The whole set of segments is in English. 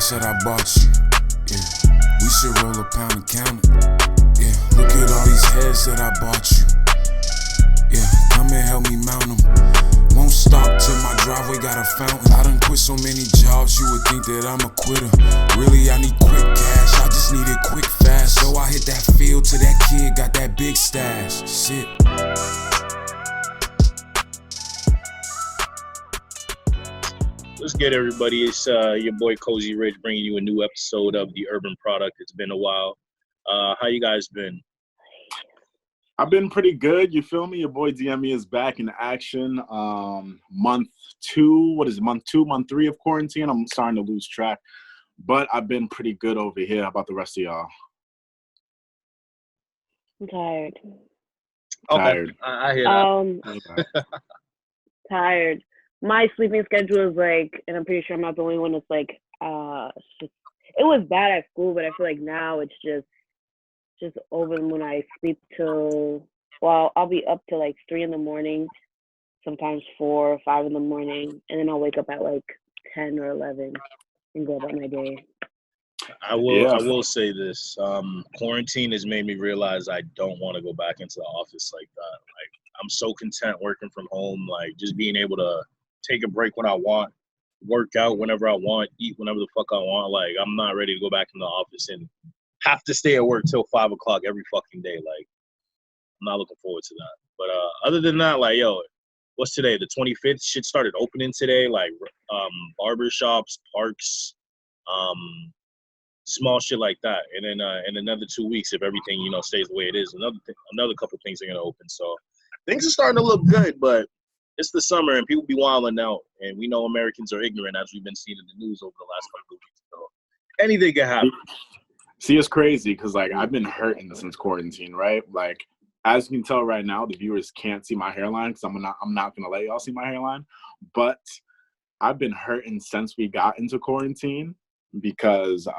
said I bought you. Yeah, we should roll a pound and count it. Yeah, look at all these heads that I bought you. Yeah, come and help me mount them. Won't stop till my driveway got a fountain. I done quit so many jobs, you would think that I'm a quitter. Really, I need quick cash, I just need it quick fast. So I hit that field till that kid got that big stash. Shit. What's good, everybody? It's your boy Cozy Rich bringing you a new episode of The Urban Product. It's been a while. How you guys been? I've been pretty good. You feel me? Your boy DME is back in action. Month three of quarantine. I'm starting to lose track. But I've been pretty good over here. How about the rest of y'all? I'm tired. Okay. Tired. I hear that. Tired. My sleeping schedule is like, and I'm pretty sure I'm not the only one that's like, it was bad at school, but I feel like now it's just over when I sleep till, well, I'll be up till like 3 a.m, sometimes 4 or 5 a.m, and then I'll wake up at like 10 or 11 and go about my day. I will say this. Quarantine has made me realize I don't want to go back into the office like that. Like, I'm so content working from home, like just being able to take a break when I want, work out whenever I want, eat whenever the fuck I want. Like, I'm not ready to go back in the office and have to stay at work till 5 o'clock every fucking day. Like, I'm not looking forward to that. But other than that, like, yo, what's today? The 25th? Shit started opening today. Like, barber shops, parks, small shit like that. And then in another 2 weeks, if everything, stays the way it is, another couple things are gonna open. So things are starting to look good, but it's the summer and people be wilding out, and we know Americans are ignorant, as we've been seeing in the news over the last couple of weeks. So anything can happen. See, it's crazy because, like, I've been hurting since quarantine, right? Like, as you can tell right now, the viewers can't see my hairline because I'm not going to let y'all see my hairline. But I've been hurting since we got into quarantine because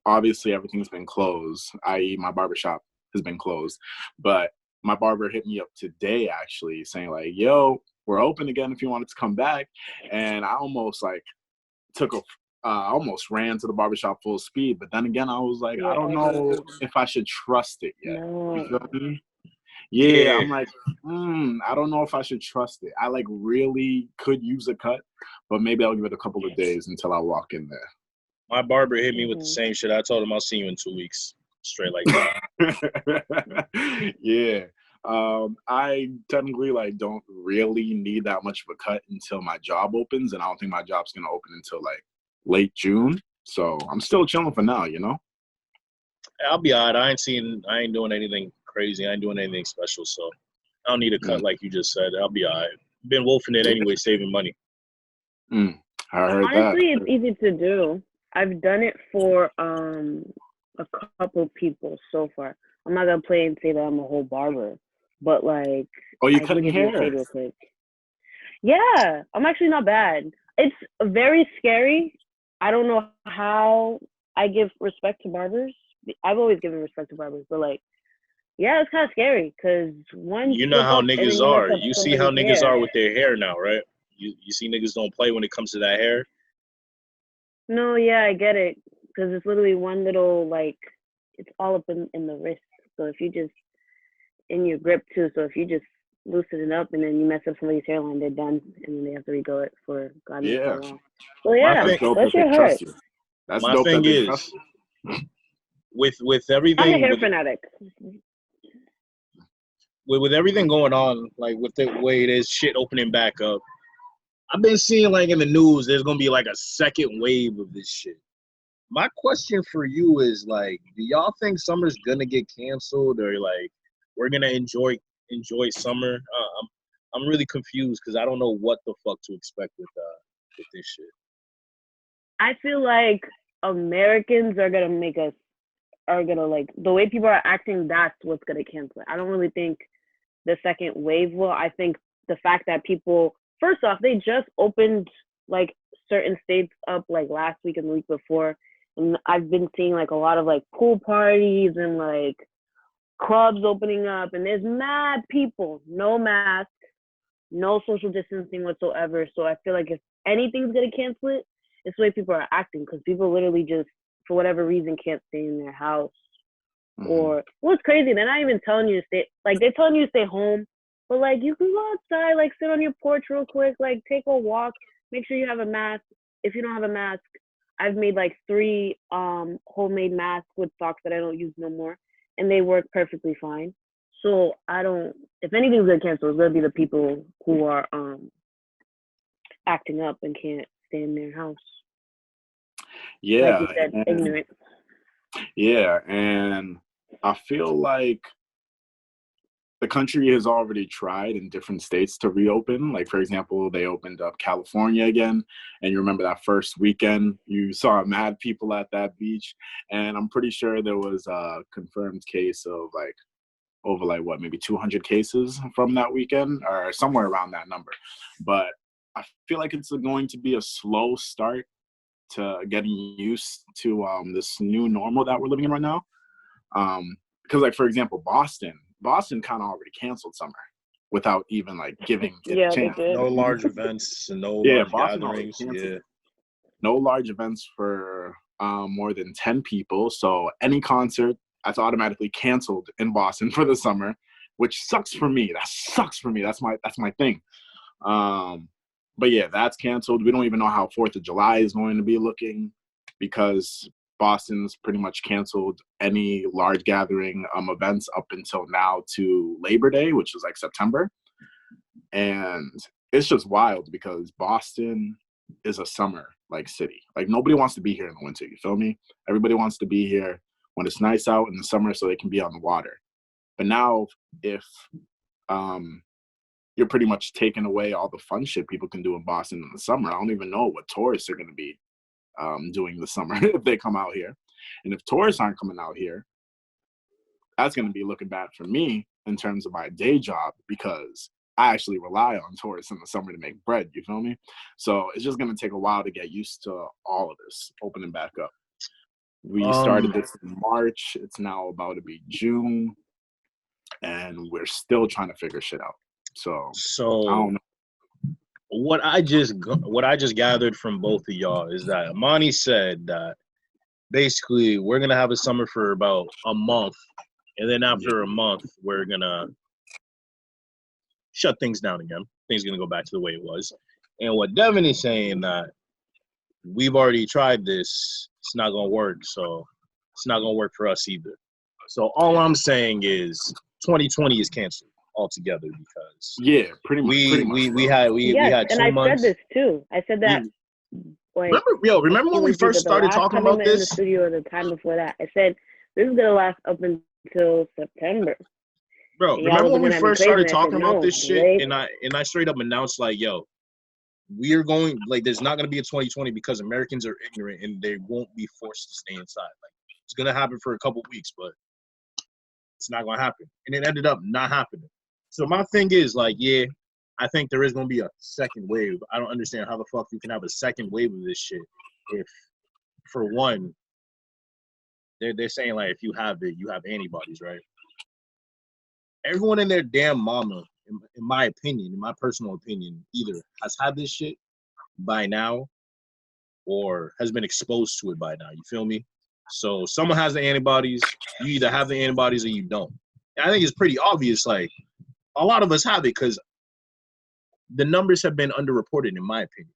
obviously everything's been closed, i.e. my barbershop has been closed. But my barber hit me up today, actually, saying, like, yo, we're open again if you wanted to come back. And I almost, like, almost ran to the barbershop full speed, but then again, I was like, I don't know if I should trust it yet. No. You feel me? Yeah, I'm like, I don't know if I should trust it. I, like, really could use a cut, but maybe I'll give it a couple of days until I walk in there. My barber hit me with the same shit. I told him I'll see you in 2 weeks. Straight like that. Yeah. I technically, like, don't really need that much of a cut until my job opens, and I don't think my job's gonna open until, like, late June, so I'm still chilling for now, I'll be all right. I ain't doing anything crazy. I ain't doing anything special, so I don't need a cut like you just said. I'll be all right. Been wolfing it anyway, saving money. I heard Honestly, that. it's easy to do. I've done it for a couple people so far. I'm not gonna play and say that I'm a whole barber, but like, Oh, you're cutting hair? Real quick. Yeah, I'm actually not bad. It's very scary. I don't know how I give respect to barbers. I've always given respect to barbers, but, like, yeah, it's kind of scary because one. You know how niggas are. You see how niggas are with their hair now, right? You see niggas don't play when it comes to that hair. No, yeah, I get it, because it's literally one little, like, it's all up in the wrist. So if you just in your grip too. So if you just loosen it up and then you mess up somebody's hairline, they're done, and then they have to regrow it for God knows how long. So yeah, that should hurt. That's my thing is with everything. I'm a hair fanatic. With everything going on, like with the way it is, shit opening back up, I've been seeing, like, in the news, there's gonna be like a second wave of this shit. My question for you is, like, do y'all think summer's gonna get canceled, or, like, we're gonna enjoy summer? I'm really confused because I don't know what the fuck to expect with this shit. I feel like Americans are gonna like, the way people are acting, that's what's gonna cancel it. I don't really think the second wave will. I think the fact that people, first off, they just opened, like, certain states up, like, last week and the week before, and I've been seeing, like, a lot of, like, pool parties and, like, clubs opening up, and there's mad people, no mask, no social distancing whatsoever. So I feel like if anything's gonna cancel it, it's the way people are acting, because people literally just, for whatever reason, can't stay in their house. Or what's crazy, they're not even telling you to stay. Like, they're telling you to stay home, but like you can go outside, like sit on your porch real quick, like take a walk. Make sure you have a mask. If you don't have a mask, I've made like 3 homemade masks with socks that I don't use no more, and they work perfectly fine. So I don't. If anything's gonna cancel, it's gonna be the people who are acting up and can't stay in their house. Yeah, like you said, ignorant. Yeah, and I feel like the country has already tried in different states to reopen. Like, for example, they opened up California again. And you remember that first weekend, you saw mad people at that beach. And I'm pretty sure there was a confirmed case of like over like what, maybe 200 cases from that weekend or somewhere around that number. But I feel like it's going to be a slow start to getting used to this new normal that we're living in right now. Because like, for example, Boston kind of already canceled summer without even like giving it a chance. No large events and no large gatherings. Yeah. No large events for more than 10 people. So any concert that's automatically canceled in Boston for the summer, which sucks for me. That sucks for me. That's my thing. But yeah, that's canceled. We don't even know how 4th of July is going to be looking because Boston's pretty much canceled any large gathering events up until now to Labor Day, which is like September. And it's just wild because Boston is a summer like city. Like nobody wants to be here in the winter, you feel me? Everybody wants to be here when it's nice out in the summer so they can be on the water. But now if you're pretty much taking away all the fun shit people can do in Boston in the summer, I don't even know what tourists are going to be doing this summer if they come out here. And if tourists aren't coming out here, that's going to be looking bad for me in terms of my day job because I actually rely on tourists in the summer to make bread, you feel me? So it's just going to take a while to get used to all of this opening back up. We started this in March. It's now about to be June. And we're still trying to figure shit out. So I don't know. What I just gathered from both of y'all is that Imani said that basically we're gonna have a summer for about a month, and then after a month we're gonna shut things down again. Things are gonna go back to the way it was. And what Devin is saying that we've already tried this, it's not gonna work, so it's not gonna work for us either. So all I'm saying is 2020 is canceled altogether because pretty much we had 2 months. I said this too. I said that. Remember when we first started talking about this? In the studio the time before that, I said this is gonna last up until September. Bro, remember when we first started talking about this shit, and I straight up announced like, yo, we are going, like, there's not gonna be a 2020 because Americans are ignorant and they won't be forced to stay inside. Like, it's gonna happen for a couple weeks, but it's not gonna happen, and it ended up not happening. So my thing is like, yeah, I think there is gonna be a second wave. I don't understand how the fuck you can have a second wave of this shit if, for one, they're saying like if you have it, you have antibodies, right? Everyone and their damn mama, in my opinion, in my personal opinion, either has had this shit by now or has been exposed to it by now. You feel me? So someone has the antibodies. You either have the antibodies or you don't. And I think it's pretty obvious. Like a lot of us have it because the numbers have been underreported, in my opinion.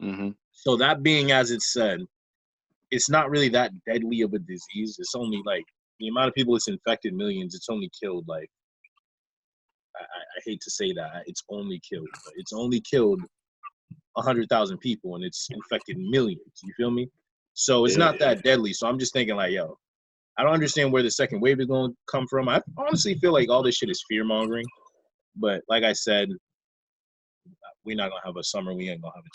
Mm-hmm. So that being as it's said, it's not really that deadly of a disease. It's only like the amount of people it's infected millions. It's only killed like I hate to say that it's only killed, but it's only killed 100,000 people and it's infected millions. You feel me? So it's not that deadly. So I'm just thinking like, yo, I don't understand where the second wave is going to come from. I honestly feel like all this shit is fear mongering. But like I said, we're not gonna have a summer. We ain't gonna have a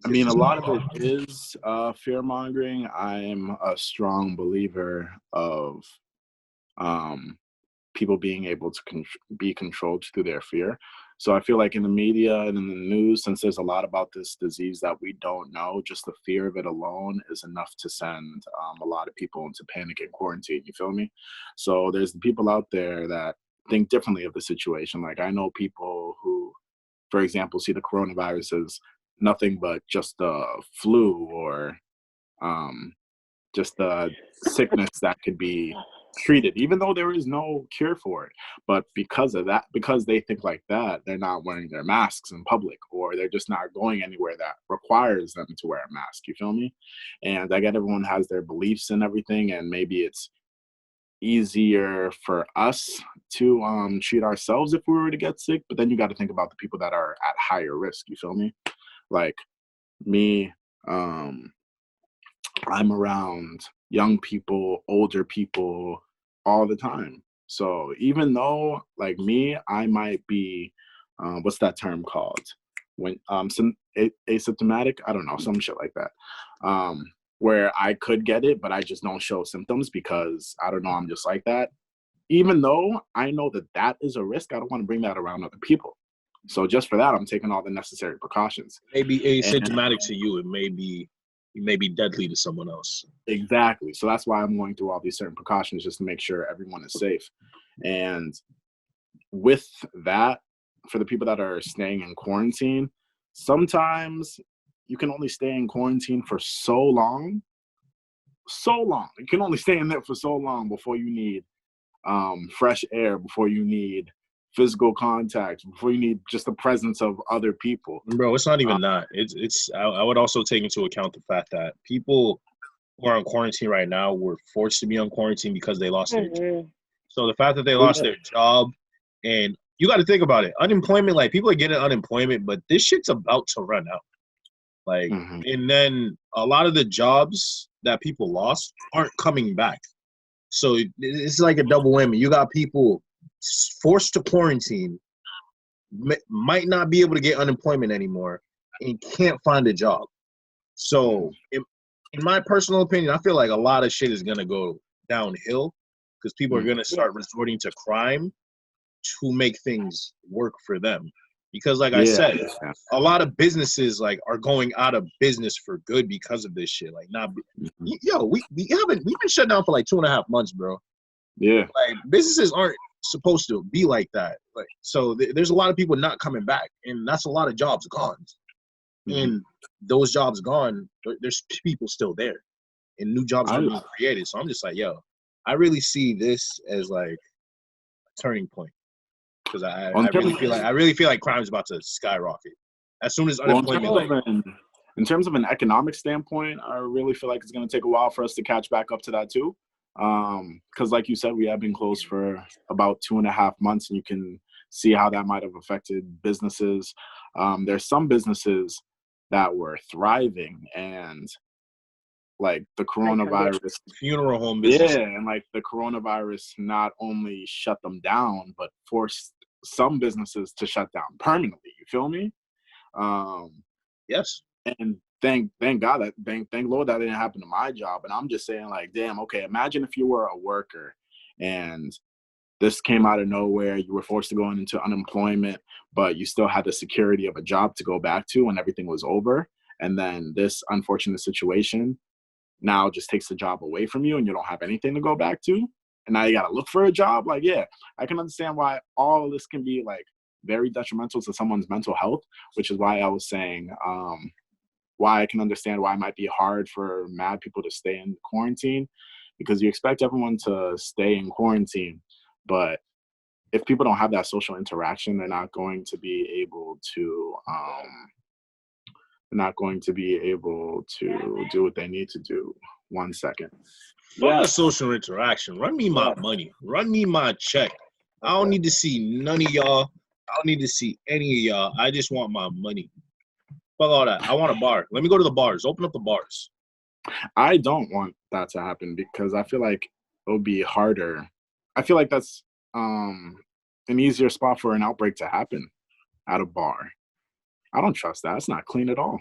2020. I mean, a lot of it is fear mongering. I'm a strong believer of people being able to be controlled through their fear. So I feel like in the media and in the news, since there's a lot about this disease that we don't know, just the fear of it alone is enough to send a lot of people into panic and quarantine. You feel me? So there's the people out there that think differently of the situation. Like I know people who, for example, see the coronavirus as nothing but just the flu or just a sickness that could be treated, even though there is no cure for it. But because of that, because they think like that, they're not wearing their masks in public, or they're just not going anywhere that requires them to wear a mask. You feel me? And I get everyone has their beliefs and everything, and maybe it's easier for us to treat ourselves if we were to get sick. But then you got to think about the people that are at higher risk. You feel me? Like me, I'm around young people, older people all the time. So even though, like me, I might be, what's that term called? When some asymptomatic, I don't know, some shit like that, where I could get it, but I just don't show symptoms because I don't know, I'm just like that. Even though I know that that is a risk, I don't want to bring that around other people. So just for that, I'm taking all the necessary precautions. It may be asymptomatic to you. It may be deadly to someone else. Exactly. So that's why I'm going through all these certain precautions just to make sure everyone is safe. And with that, for the people that are staying in quarantine, sometimes you can only stay in quarantine for so long. You can only stay in there for so long before you need fresh air, before you need physical contact, before you need just the presence of other people. Bro, it's not even that. I would also take into account the fact that people who are on quarantine right now were forced to be on quarantine because they lost their job. So the fact that they lost their job, and you got to think about it. Unemployment, like people are getting unemployment, but this shit's about to run out. Like, and then a lot of the jobs that people lost aren't coming back. So it's like a double whammy. You got people forced to quarantine, might not be able to get unemployment anymore, and can't find a job. So in my personal opinion, I feel like a lot of shit is going to go downhill because people are going to start resorting to crime to make things work for them. Because like I said, a lot of businesses like are going out of business for good because of this shit. Like, we've been shut down for like 2.5 months, bro. Yeah. Like businesses aren't supposed to be like that. Like, so there's a lot of people not coming back, and that's a lot of jobs gone. And those jobs gone, there's people still there, and new jobs are being created. So I'm just like, I really see this as like a turning point. Because I really feel like crime's about to skyrocket as soon as unemployment. In terms of an economic standpoint, I really feel like it's going to take a while for us to catch back up to that too. Because like you said, we have been closed for about 2.5 months, and you can see how that might have affected businesses. There's some businesses that were thriving, and like the coronavirus, funeral home business. Yeah, and like the coronavirus not only shut them down, but forced some businesses to shut down permanently. You feel me? Yes. And thank God that thank Lord that didn't happen to my job. And I'm just saying, like, damn, okay, imagine if you were a worker and this came out of nowhere, you were forced to go into unemployment, but you still had the security of a job to go back to when everything was over. And then this unfortunate situation now just takes the job away from you and you don't have anything to go back to. And now you got to look for a job. Like, yeah, I can understand why all of this can be like very detrimental to someone's mental health, which is why I was saying why I can understand why it might be hard for mad people to stay in quarantine, because you expect everyone to stay in quarantine. But if people don't have that social interaction, they're not going to be able to do what they need to do. 1 second. Fuck a social interaction. Run me my money. Run me my check. I don't need to see none of y'all. I don't need to see any of y'all. I just want my money. Fuck all that. I want a bar. Let me go to the bars. Open up the bars. I don't want that to happen because I feel like it would be harder. I feel like that's an easier spot for an outbreak to happen at a bar. I don't trust that. It's not clean at all.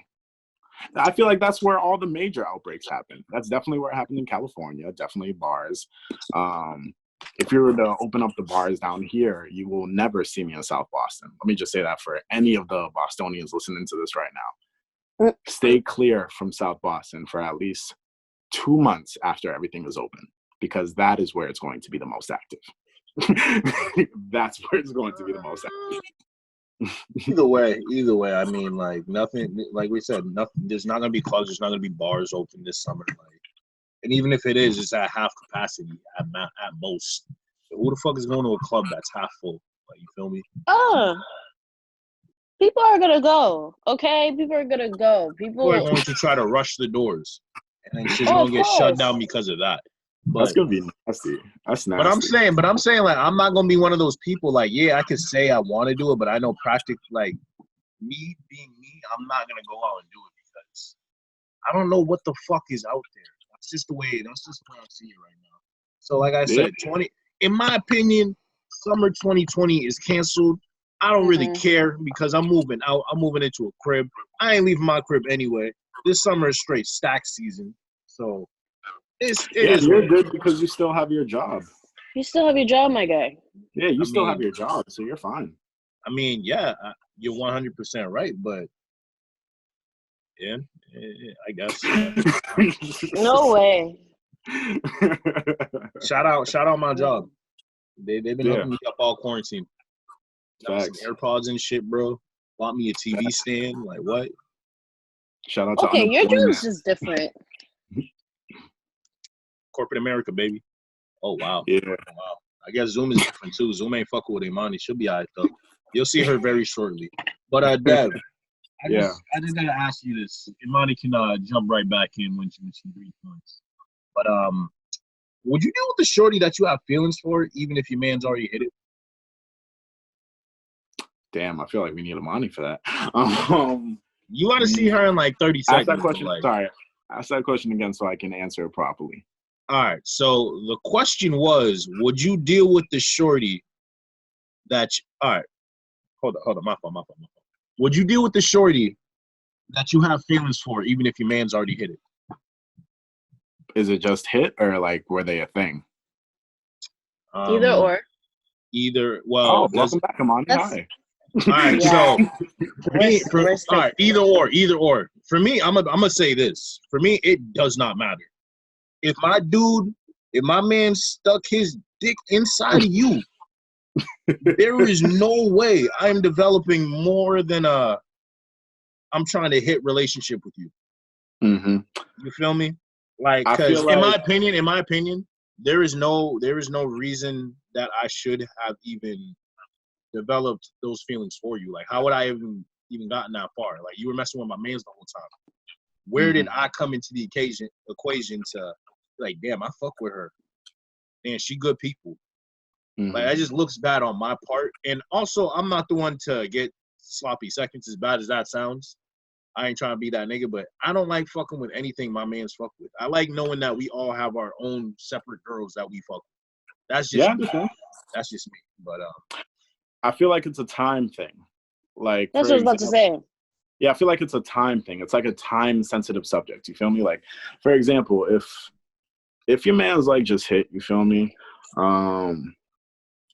I feel like that's where all the major outbreaks happen. That's definitely where it happened in California, definitely bars. If you were to open up the bars down here, you will never see me in South Boston. Let me just say that for any of the Bostonians listening to this right now. Stay clear from South Boston for at least 2 months after everything is open, because that is where it's going to be the most active. That's where it's going to be the most active. Either way, I mean, like nothing. Like we said, nothing. There's not gonna be clubs. There's not gonna be bars open this summer. Like, and even if it is, it's at half capacity at most. So who the fuck is going to a club that's half full? Like, you feel me? People are gonna go. Okay, people are gonna go. People are going to try to rush the doors, and then shit's gonna get shut down because of that. But, that's gonna be nasty. That's nasty. But I'm saying, like, I'm not gonna be one of those people. Like, yeah, I could say I want to do it, but I know like me being me, I'm not gonna go out and do it because I don't know what the fuck is out there. That's just the way I see it right now. So, like I said, in my opinion, summer 2020 is canceled. I don't really care because I'm moving out. I'm moving into a crib. I ain't leaving my crib anyway. This summer is straight stack season. So you're good because you still have your job. You still have your job, my guy. Yeah, you still have your job, so you're fine. I mean, yeah, you're 100% right, but yeah, I guess. No way. Shout out my job. They've been hooking me up all quarantine. Got some AirPods and shit, bro. Bought me a TV stand. Like, what? Shout out to Okay, your job is just different. Corporate America, baby. Oh, wow. Yeah. Wow. I guess Zoom is different, too. Zoom ain't fucking with Imani. She'll be all right, though. You'll see her very shortly. But, Dev, I just got to ask you this. Imani can jump right back in when she 3 points. But would you deal with the shorty that you have feelings for, even if your man's already hit it? Damn, I feel like we need Imani for that. You want to see her in like 30 seconds. Ask that question. Sorry. Ask that question again so I can answer it properly. All right. So the question was, would you deal with the shorty all right. Hold on. My fault. Would you deal with the shorty that you have feelings for, even if your man's already hit it? Is it just hit or like were they a thing? Either or. Well, welcome back, Imani. Hi. All right, so all right, either or. For me, I'm gonna say this. For me, it does not matter. If my man stuck his dick inside of you, there is no way I'm developing more than I'm trying to hit relationship with you. Mm-hmm. You feel me? Like, because in my opinion, there is no reason that I should have even developed those feelings for you. Like, how would I even gotten that far? Like, you were messing with my mans the whole time. Where did I come into the equation to like, damn, I fuck with her, and she good people. Like, that just looks bad on my part. And also, I'm not the one to get sloppy seconds, as bad as that sounds. I ain't trying to be that nigga, but I don't like fucking with anything my man's fuck with. I like knowing that we all have our own separate girls that we fuck with. That's just me. That's just me. But I feel like it's a time thing. Like, that's what I was about to say. Yeah, I feel like it's a time thing. It's like a time-sensitive subject. You feel me? Like, for example, if your man's like just hit, you feel me?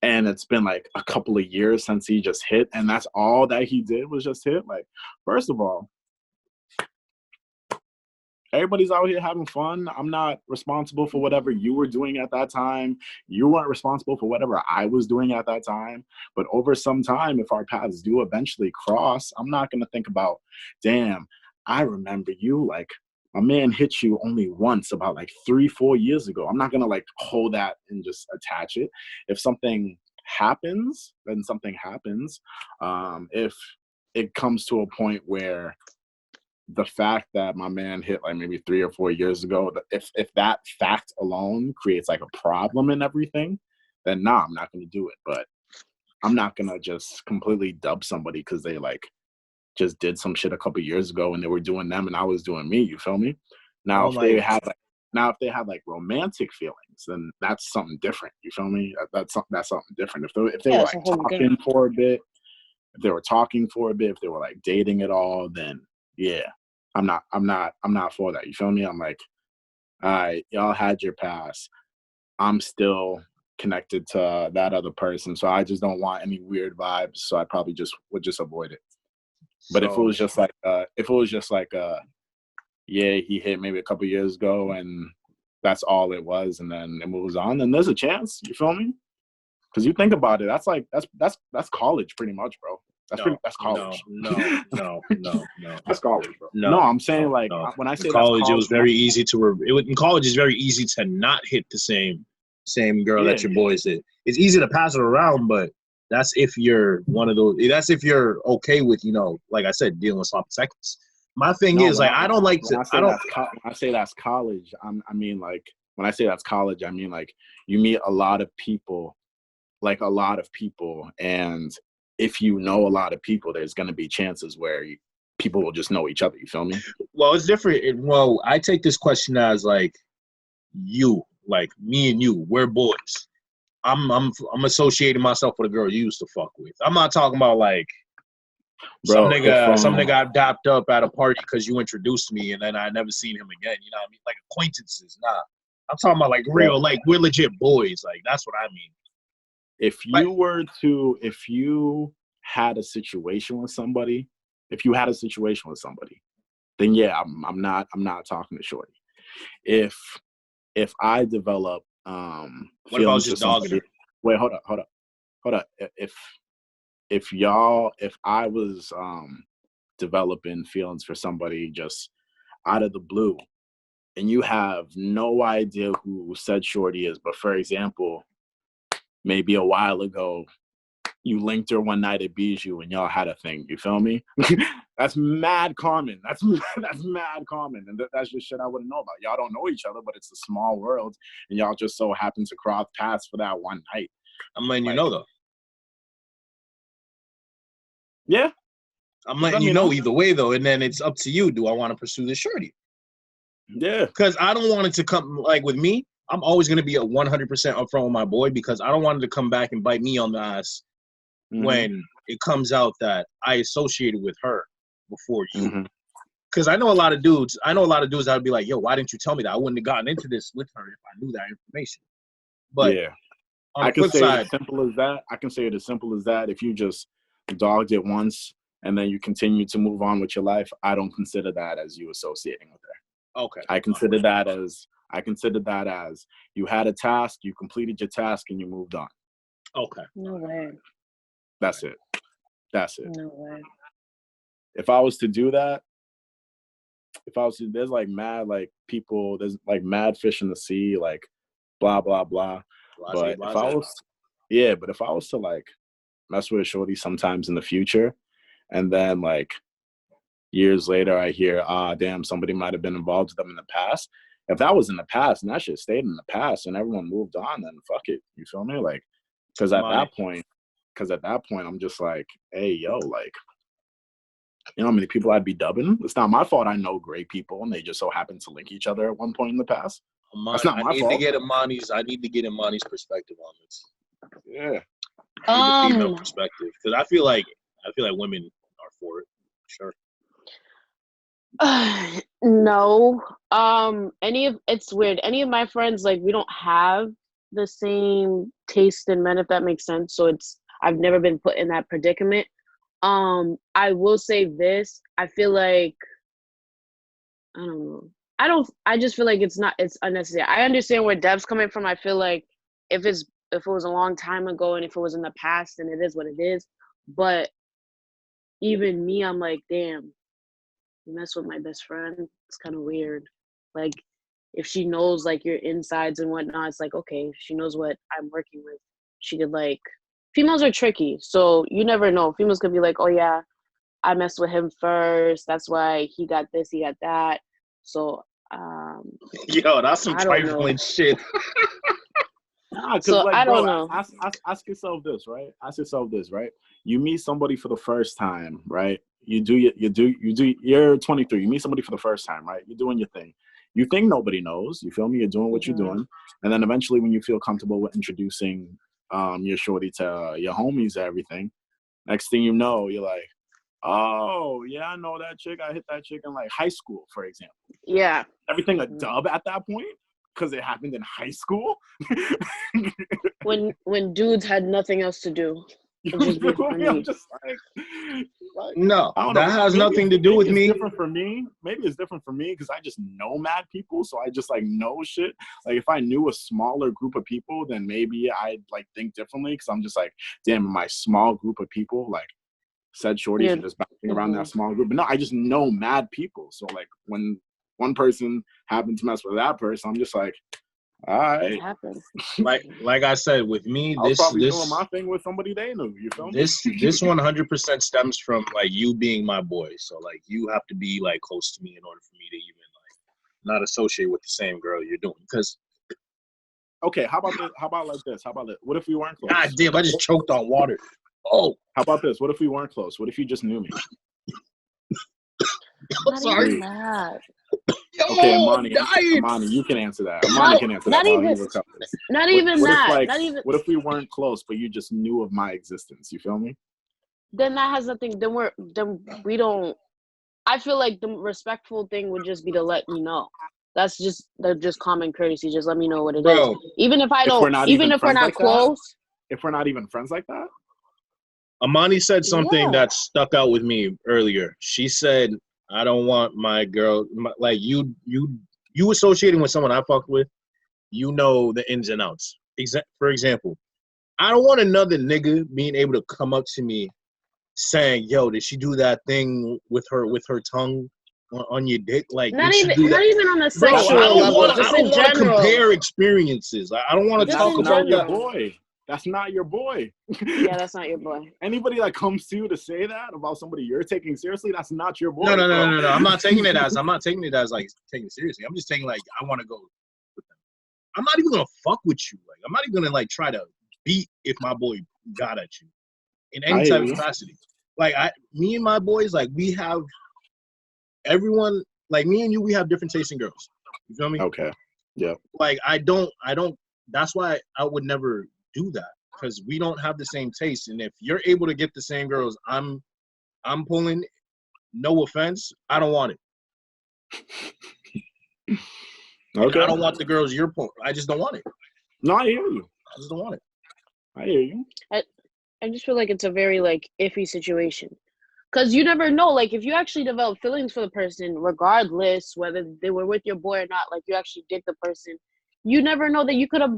And it's been like a couple of years since he just hit, and that's all that he did was just hit. Like, first of all, everybody's out here having fun. I'm not responsible for whatever you were doing at that time. You weren't responsible for whatever I was doing at that time. But over some time, if our paths do eventually cross, I'm not going to think about, damn, I remember you. Like, a man hit you only once about like 3-4 years ago. I'm not going to like hold that and just attach it. If something happens, then something happens. If it comes to a point where the fact that my man hit like maybe 3 or 4 years ago, if that fact alone creates like a problem in everything, then nah, I'm not going to do it. But I'm not going to just completely dub somebody because they like just did some shit a couple years ago and they were doing them and I was doing me. You feel me? Now, if they had like romantic feelings, then that's something different. You feel me? That's something different. If they were like talking for a bit, if they were talking for a bit, if they were like dating at all, then yeah, I'm not for that. You feel me? I'm like, all right, y'all had your pass. I'm still connected to that other person, so I just don't want any weird vibes. So I probably would just avoid it. But if it was just like, yeah, he hit maybe a couple years ago, and that's all it was, and then it moves on, then there's a chance. You feel me? Because you think about it, that's college, pretty much, bro. That's college. No. That's college, bro. No, No, I'm saying like when I say in college, that's college, it was very easy to. In college, it's very easy to not hit the same girl that your boys hit. It's easy to pass it around, but that's if you're one of those. That's if you're okay with like I said, dealing with sloppy seconds. My thing is like I don't like to. When I say that's college, I mean like when I say that's college, I mean like you meet a lot of people, and if you know a lot of people, there's going to be chances where people will just know each other. You feel me? Well, it's different. Well, I take this question as like you, like me and you, we're boys. I'm associating myself with a girl you used to fuck with. I'm not talking about like some nigga I dapped up at a party because you introduced me and then I never seen him again. You know what I mean? Like acquaintances. Nah. I'm talking about like real, like we're legit boys. Like that's what I mean. If you had a situation with somebody, then yeah, I'm not talking to shorty. If I develop what if I was just dogging her? Wait, hold up. If I was developing feelings for somebody just out of the blue, and you have no idea who said shorty is, but for example, maybe a while ago, you linked her one night at Bijou and y'all had a thing. You feel me? That's mad common. That's mad common. And that's just shit I wouldn't know about. Y'all don't know each other, but it's a small world. And y'all just so happen to cross paths for that one night. I'm letting you know, though. Yeah. I'm letting you know either way, though. And then it's up to you. Do I want to pursue this shorty? Yeah. Because I don't want it to come, like with me, I'm always going to be a 100% upfront with my boy because I don't want it to come back and bite me on the ass when it comes out that I associated with her before you. Because I know a lot of dudes that would be like, yo, why didn't you tell me that? I wouldn't have gotten into this with her if I knew that information. But yeah, on the flip side, as simple as that. I can say it as simple as that. If you just dogged it once and then you continue to move on with your life, I don't consider that as you associating with her. Okay. I consider that as you had a task, you completed your task, and you moved on. Okay. No way. That's it. No way. If I was to do that, there's like mad like people, there's like mad fish in the sea, like blah blah blah. But if I was to like mess with a shorty sometimes in the future, and then like years later I hear, damn, somebody might have been involved with them in the past. If that was in the past and that shit stayed in the past and everyone moved on, then fuck it. You feel me? Like, because at that point, I'm just like, hey, yo, like, you know how many people I'd be dubbing? It's not my fault I know great people and they just so happen to link each other at one point in the past. That's not my fault. I need to get Imani's perspective on this. Yeah. I need the female perspective because I feel like women are for it. Sure. No. It's weird. Any of my friends, like, we don't have the same taste in men, if that makes sense. So I've never been put in that predicament. I will say this. I feel like, I don't know. I just feel like it's unnecessary. I understand where Dev's coming from. I feel like if it was a long time ago and if it was in the past, then it is what it is. But even me, I'm like, damn, you mess with my best friend. It's kind of weird. Like, if she knows like your insides and whatnot, it's like, okay, she knows what I'm working with. She could like, females are tricky, so you never know. Females could be like, oh yeah, I messed with him first. That's why he got this, he got that. So, yo, that's some trifling shit. So like, I don't know. Ask yourself this, right? You meet somebody for the first time, right? You're 23. You meet somebody for the first time, right? You're doing your thing. You think nobody knows. You feel me? You're doing what you're doing, and then eventually, when you feel comfortable with introducing your shorty to your homies and everything, next thing you know, you're like, oh yeah, I know that chick. I hit that chick in like high school, for example. Yeah. Everything a dub at that point because it happened in high school. when dudes had nothing else to do. I'm just like no, that has nothing to do with me. Different for me. Maybe it's different for me because I just know mad people, so I just like know shit. Like if I knew a smaller group of people, then maybe I'd like think differently because I'm just like, damn, in my small group of people, like said shorties are just bouncing around that small group. But no, I just know mad people. So like when one person happened to mess with that person, I'm just like, all right. It happens. Like I said, with me, I was probably doing my thing with somebody they knew. You feel me? This 100% stems from like you being my boy. So like you have to be like close to me in order for me to even like not associate with the same girl you're doing. Because okay, how about this? How about like this? How about it? What if we weren't close? God damn, I just choked on water. Oh, how about this? What if we weren't close? What if you just knew me? Not even that. Okay, Imani, you can answer that. Imani can answer that while he recovers. Not even that. Not even. What if we weren't close, but you just knew of my existence? You feel me? Then that has nothing. Then we don't. I feel like the respectful thing would just be to let me know. That's just common courtesy. Just let me know what it is. Even if I don't. Even if we're not close. If we're not even friends like that. Imani said something that stuck out with me earlier. She said, I don't want my girl, like you associating with someone I fucked with, you know the ins and outs. For example, I don't want another nigga being able to come up to me saying, yo, did she do that thing with her tongue on your dick? Like, not even on a sexual level, just in general. I don't want to compare experiences. I don't want to talk about your boy. That's not your boy. Yeah, that's not your boy. Anybody that comes to you to say that about somebody you're taking seriously, that's not your boy. No. I'm not taking it as like taking it seriously. I'm just taking like I want to go with them. I'm not even gonna fuck with you. Like I'm not even gonna like try to beat if my boy got at you in any type of capacity. Like me and my boys, like we have everyone. Like me and you, we have different tastes in girls. You feel me? Okay. Yeah. Like I don't. That's why I would never do that, because we don't have the same taste. And if you're able to get the same girls I'm pulling, no offense, I don't want it. Okay. I don't want the girls you're pulling. I just don't want it. No, I hear you. I just don't want it. I hear you. I just feel like it's a very like iffy situation, because you never know. Like if you actually develop feelings for the person, regardless whether they were with your boy or not, like you actually dig the person. You never know that you could have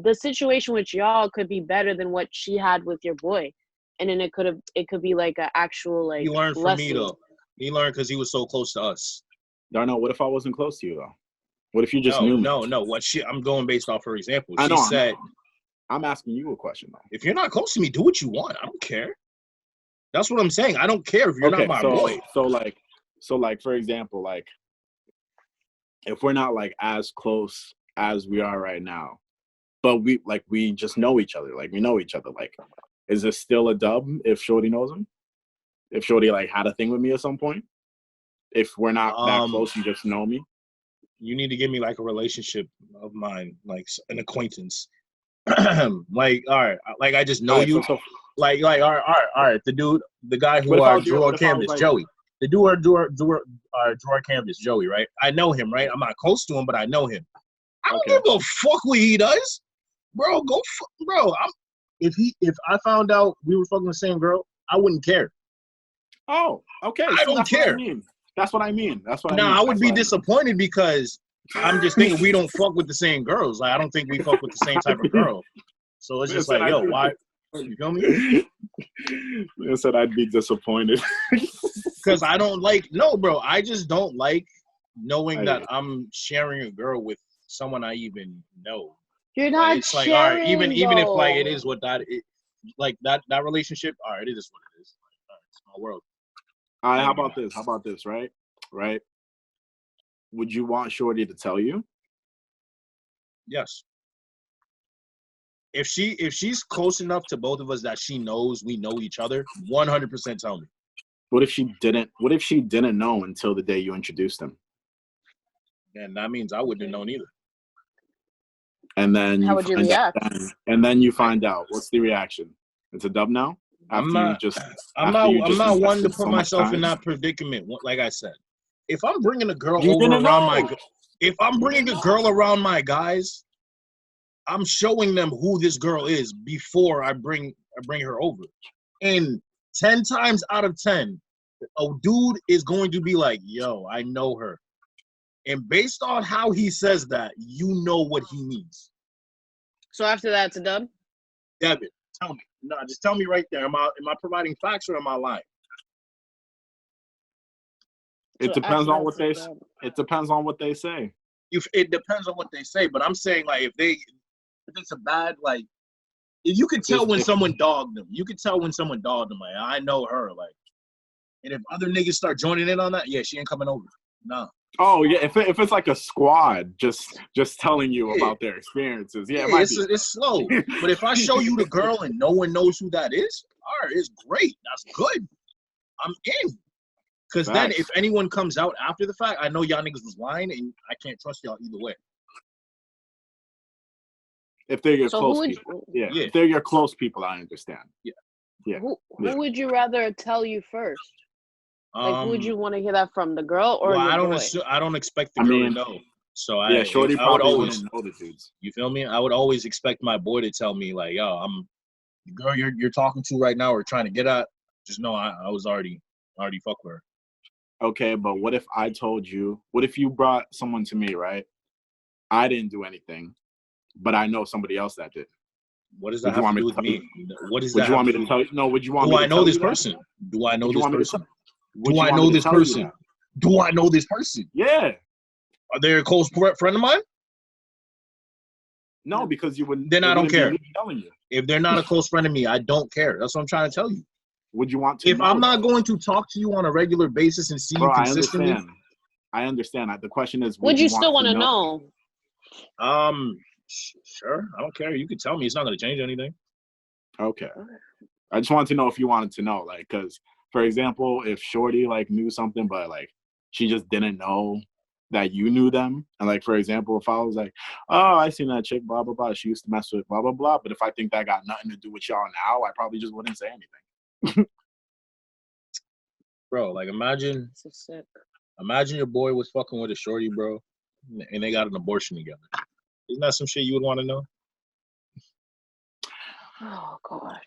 the situation with y'all could be better than what she had with your boy, and then it could be like an actual like. He learned lesson. From me though. He learned because he was so close to us. No. What if I wasn't close to you though? What if you just knew me? No. I'm going based off her example. She said, I'm asking you a question though. If you're not close to me, do what you want. I don't care. That's what I'm saying. I don't care if you're not my boy. So like for example, like if we're not like as close as we are right now, but we just know each other, like we know each other, like is this still a dub if Shorty knows him? If Shorty like had a thing with me at some point? If we're not that close, you just know me? You need to give me like a relationship of mine, like an acquaintance. Like, all right, like I just know you. Like, all right. The guy who drew our canvas, Joey. The drew our canvas, Joey, right? I know him, right? I'm not close to him, but I know him. I don't give a fuck what he does, bro. If I found out we were fucking the same girl, I wouldn't care. Oh, okay. I don't care. That's what I mean. I would be disappointed because I'm just thinking we don't fuck with the same girls. Like I don't think we fuck with the same type of girl. So it's just like, yo, why? You feel me? I said I'd be disappointed because I don't like. No, bro. I just don't like knowing that I'm sharing a girl with someone I even know. You're not it's like, sharing, all right, even if like it is what that is, like that relationship, all right, it is what it is. Like, all right, it's my world. All right, how about this, right? Right? Would you want Shorty to tell you? Yes. If she's close enough to both of us that she knows we know each other, 100% tell me. What if she didn't know until the day you introduced him? And that means I wouldn't have known either. And then how would you react? And then you find out. What's the reaction? It's a dub now? I'm not one to put myself in that predicament. Like I said, if I'm bringing a girl around my guys, I'm showing them who this girl is before I bring her over. And 10 times out of 10, a dude is going to be like, yo, I know her. And based on how he says that, you know what he means. So after that, it's a dub? Devin, tell me. No, just tell me right there. Am I providing facts or am I lying? It depends on what they. It depends on what they say. It depends on what they say, but I'm saying like if it's a bad like if you can tell when someone dogged them, you can tell when someone dogged them. Like I know her, like, and if other niggas start joining in on that, yeah, she ain't coming over. Nah. Oh yeah, if it's like a squad just telling you about their experiences, yeah, it's slow. But if I show you the girl and no one knows who that is, all right, it's great. That's good. I'm in. Because then if anyone comes out after the fact, I know y'all niggas was lying, and I can't trust y'all either way. If they're your close people, yeah. If they're your close people, I understand. Yeah. Who would you rather tell you first? Like, who would you want to hear that from, the girl or your boy? I don't expect the girl to know. So Shorty I would always wouldn't know the dudes. You feel me? I would always expect my boy to tell me like, yo, I'm the girl you're talking to right now or trying to get at. Just know I was already fuck with her. Okay, but what if I told you? What if you brought someone to me, right? I didn't do anything, but I know somebody else that did. What does that have to do with me? What is that? Would you want me to tell you? No, would you want me to tell you? Do I know this person? Do I know this person? Do I know this person? Do I know this person? Yeah. Are they a close friend of mine? No, because you wouldn't. Then I don't care. Telling you. If they're not a close friend of me, I don't care. That's what I'm trying to tell you. Would you want to? If I'm not going to talk to you on a regular basis and see you consistently, I understand. The question is, would you still want to know? Sure. I don't care. You can tell me. It's not going to change anything. Okay. I just wanted to know if you wanted to know, like, because for example, if Shorty like knew something, but like she just didn't know that you knew them, and like for example, if I was like, oh, I seen that chick, blah blah blah, she used to mess with blah blah blah, but if I think that got nothing to do with y'all now, I probably just wouldn't say anything. Bro, like imagine your boy was fucking with a shorty, bro, and they got an abortion together. Isn't that some shit you would want to know? Oh God.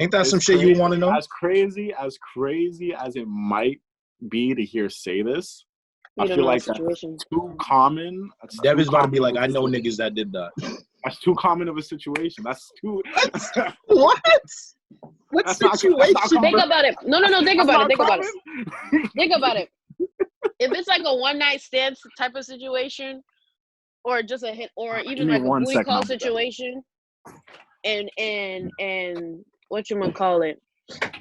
Ain't that some shit you would want to know? As crazy as it might be to hear say this, I feel like that's too common. Dev is about to be like, I know niggas that did that. That's too common of a situation. That's too. What? What situation? Think about it. No. Think about it. Think about it. If it's like a one night stand type of situation, or just a hit, or even like a booty call situation, and what you gonna call it?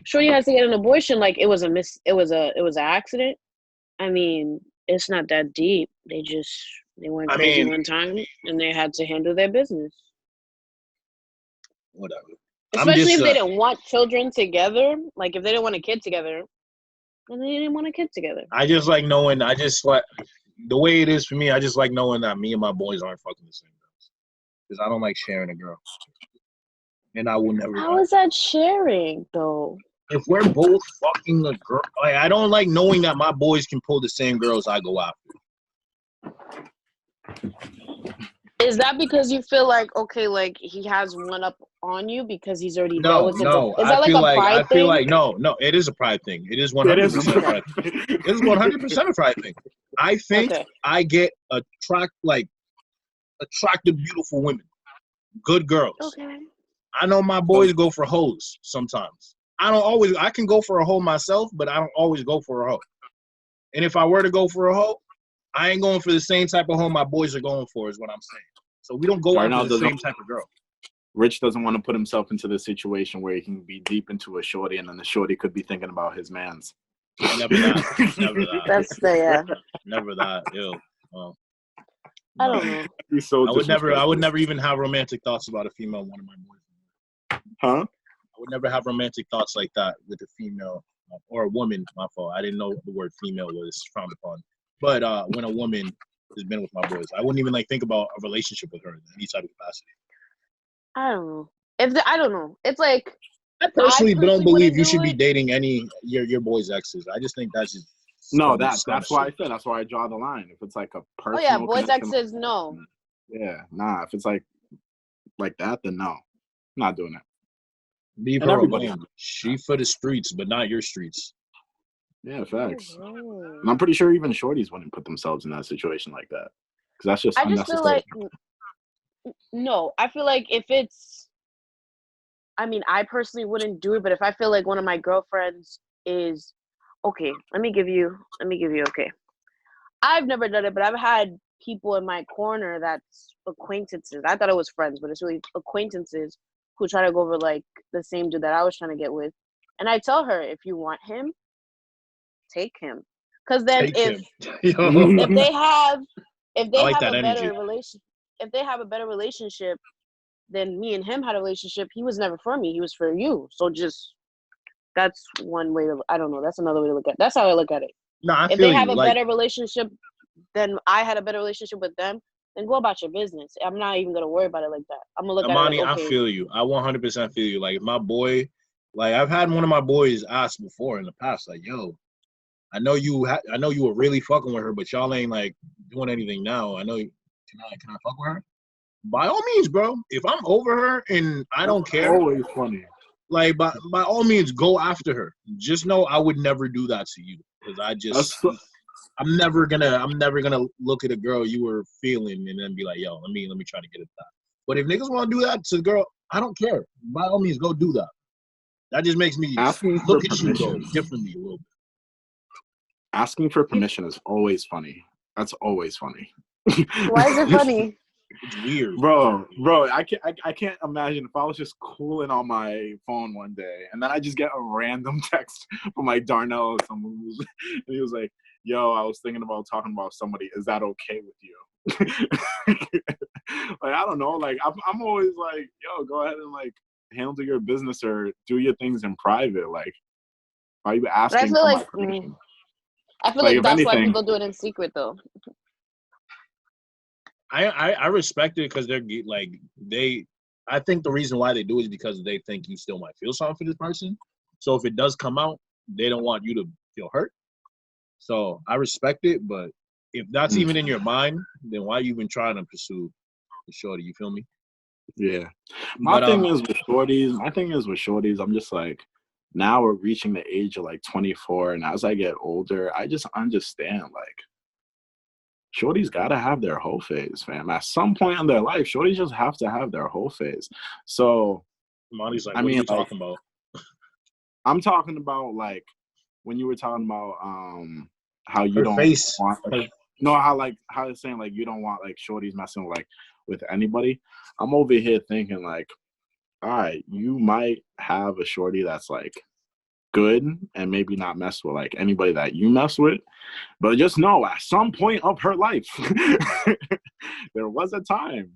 Sure, you have to get an abortion. Like it was an accident. I mean, it's not that deep. They weren't crazy one time, and they had to handle their business. Whatever. Especially if they didn't want children together. Like if they didn't want a kid together, then they didn't want a kid together. I just like knowing. The way it is for me. I just like knowing that me and my boys aren't fucking the same girls. Because I don't like sharing a girl, and I will never. How is that sharing though? If we're both fucking a girl, like, I don't like knowing that my boys can pull the same girls I go after. Is that because you feel like, okay, like he has one up on you because he's already dealt with it? No. Is that like a pride thing? No, it is a pride thing. It is 100% a pride thing. It is 100% a pride thing. I think I get attractive, beautiful women, good girls. Okay. I know my boys go for hoes sometimes. I can go for a hoe myself, but I don't always go for a hoe. And if I were to go for a hoe, I ain't going for the same type of hoe my boys are going for, is what I'm saying. So we don't go after the same type of girl. Rich doesn't want to put himself into the situation where he can be deep into a shorty and then the shorty could be thinking about his mans. Never that. Never that. That's the Never that. Ew. Well, I don't know. He's so I would never even have romantic thoughts about a female one of my boys. Huh? I would never have romantic thoughts like that with a female or a woman. My fault. I didn't know the word female was frowned upon. But when a woman has been with my boys, I wouldn't even think about a relationship with her in any type of capacity. I don't know. I don't know. It's like I personally don't believe you should be dating any your boys' exes. I just think that's just that's why I said that's why I draw the line. If it's like a personal. Oh yeah, boys' exes, no. Yeah, nah. If it's like that, then no, I'm not doing it. Leave her alone. She for the streets, but not your streets. Yeah, facts. And I'm pretty sure even shorties wouldn't put themselves in that situation like that. Because that's just unnecessary. Feel like, no, I feel like if it's, I mean, I personally wouldn't do it, but if I feel like one of my girlfriends is, okay, let me give you, okay. I've never done it, but I've had people in my corner that's acquaintances. I thought it was friends, but it's really acquaintances who try to go over like the same dude that I was trying to get with. And I tell her, if you want him, take him. Because then if they have that a energy. better relation, if they have a better relationship than me and him had a relationship, he was never for me. He was for you. So just, that's one way to, I don't know. That's another way to look at it. That's how I look at it. No, I if feel they have you. a Like, better relationship than I had a better relationship with them, then go about your business. I'm not even going to worry about it like that. I'm going to look Imani, at it like, okay. I feel you. I 100% feel you. Like, if my boy, like, I've had one of my boys ask before in the past, like, yo, I know you were really fucking with her, but y'all ain't, like, doing anything now. Can I fuck with her? By all means, bro. If I'm over her and I don't care. Always funny. Like, by all means, go after her. Just know I would never do that to you. Because I'm never gonna look at a girl you were feeling and then be like, yo, let me try to get it back. But if niggas want to do that to the girl, I don't care. By all means, go do that. That just makes me look at you though differently a little bit. Asking for permission is always funny. That's always funny. Why is it funny? It's weird, bro. I can't imagine if I was just cooling on my phone one day and then I just get a random text from like Darnell or someone and he was like, "Yo, I was thinking about talking about somebody. Is that okay with you?" Like, I don't know. Like, I'm always like, "Yo, go ahead and like handle your business or do your things in private." Like, are you asking for my permission? I feel like that's why people do it in secret, though. I respect it because they're like I think the reason why they do it is because they think you still might feel something for this person. So if it does come out, they don't want you to feel hurt. So I respect it, but if that's even in your mind, then why are you even trying to pursue the shorty? You feel me? Yeah. My thing is with shorties, I'm just like, now we're reaching the age of like 24, and as I get older, I just understand like shorties gotta have their whole phase, fam. At some point in their life, shorties just have to have their whole phase. So Monty's like, what are you talking about? I'm talking about like when you were talking about how you don't want how it's saying like you don't want like shorties messing like with anybody. I'm over here thinking like, all right, you might have a shorty that's like good and maybe not mess with like anybody that you mess with, but just know at some point of her life there was a time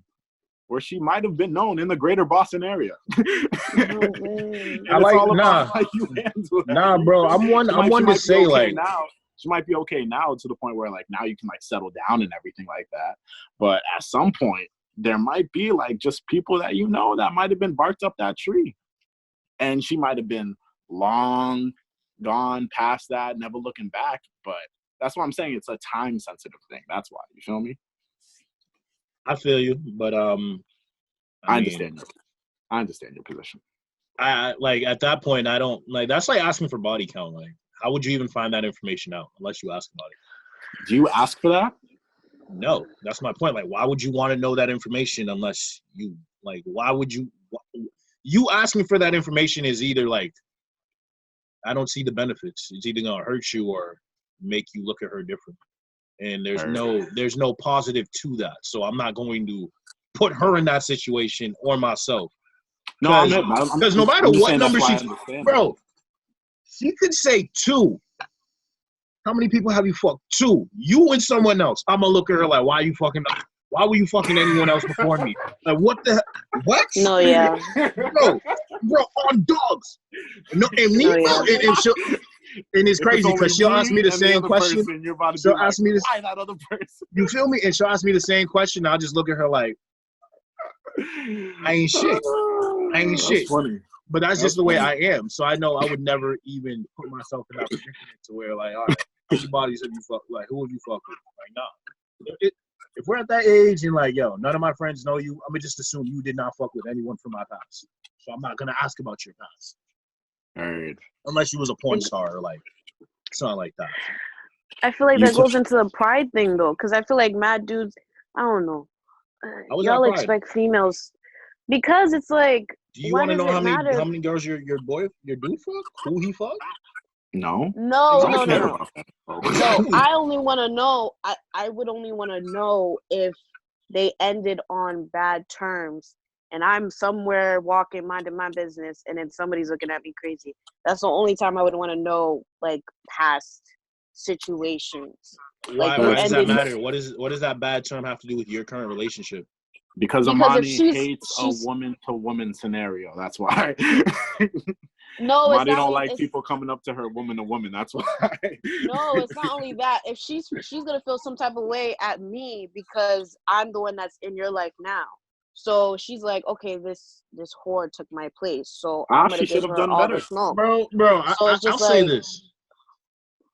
where she might have been known in the greater Boston area. I like how you handle that. Nah, bro. I'm one to say like now she might be okay now to the point where like now you can like settle down and everything like that, but at some point there might be like just people that you know that might have been barked up that tree, and she might have been long gone past that, never looking back. But that's what I'm saying. It's a time sensitive thing. That's why. You feel me? I feel you, but I understand your position. I like at that point I don't like that's like asking for body count. Like, how would you even find that information out unless you ask about it? Do you ask for that? No, that's my point. Like, why would you want to know that information unless you like? Why would you asking for that information is either like, I don't see the benefits. It's either gonna hurt you or make you look at her different. And there's no positive to that. So I'm not going to put her in that situation or myself. No, because no matter what number bro, she could say 2. How many people have you fucked? 2. You and someone else. I'm gonna look at her like, why were you fucking anyone else before me? Like, what the what? No, yeah. Bro, on dogs. No, and me, and it's crazy because she'll ask me the same question. She'll ask me this. Why that other person? You feel me? And she'll ask me the same question. I'll just look at her like, I ain't shit. That's funny. But that's just the way I am. So I know I would never even put myself in that predicament to where like, all right, which bodies have you fucked? Like, who have you fucked with? Like, nah. If we're at that age and like, yo, none of my friends know you, I'm gonna just assume you did not fuck with anyone from my past. So I'm not gonna ask about your past. All right. Unless you was a porn star or like something like that. I feel like that goes into the pride thing though, because I feel like mad dudes, I don't know. Y'all expect females because it's like. Do you want to know how many girls your dude fuck? Who he fuck? No. No. I care No. about that. No, I only want to know. I would only want to know if they ended on bad terms, and I'm somewhere walking, minding my business, and then somebody's looking at me crazy. That's the only time I would want to know, like, past situations. Why? Like, you Why does that ended matter? What does that bad term have to do with your current relationship? Because because if Imani hates a she's woman-to-woman scenario. That's why. no, it's Imani not don't only like it's people coming up to her woman to woman. That's why. no, it's not only that. If she's gonna feel some type of way at me because I'm the one that's in your life now. So she's like, okay, this whore took my place, so I'm gonna She should give have her done all the better. smoke. Bro, So it's I'll just say like this.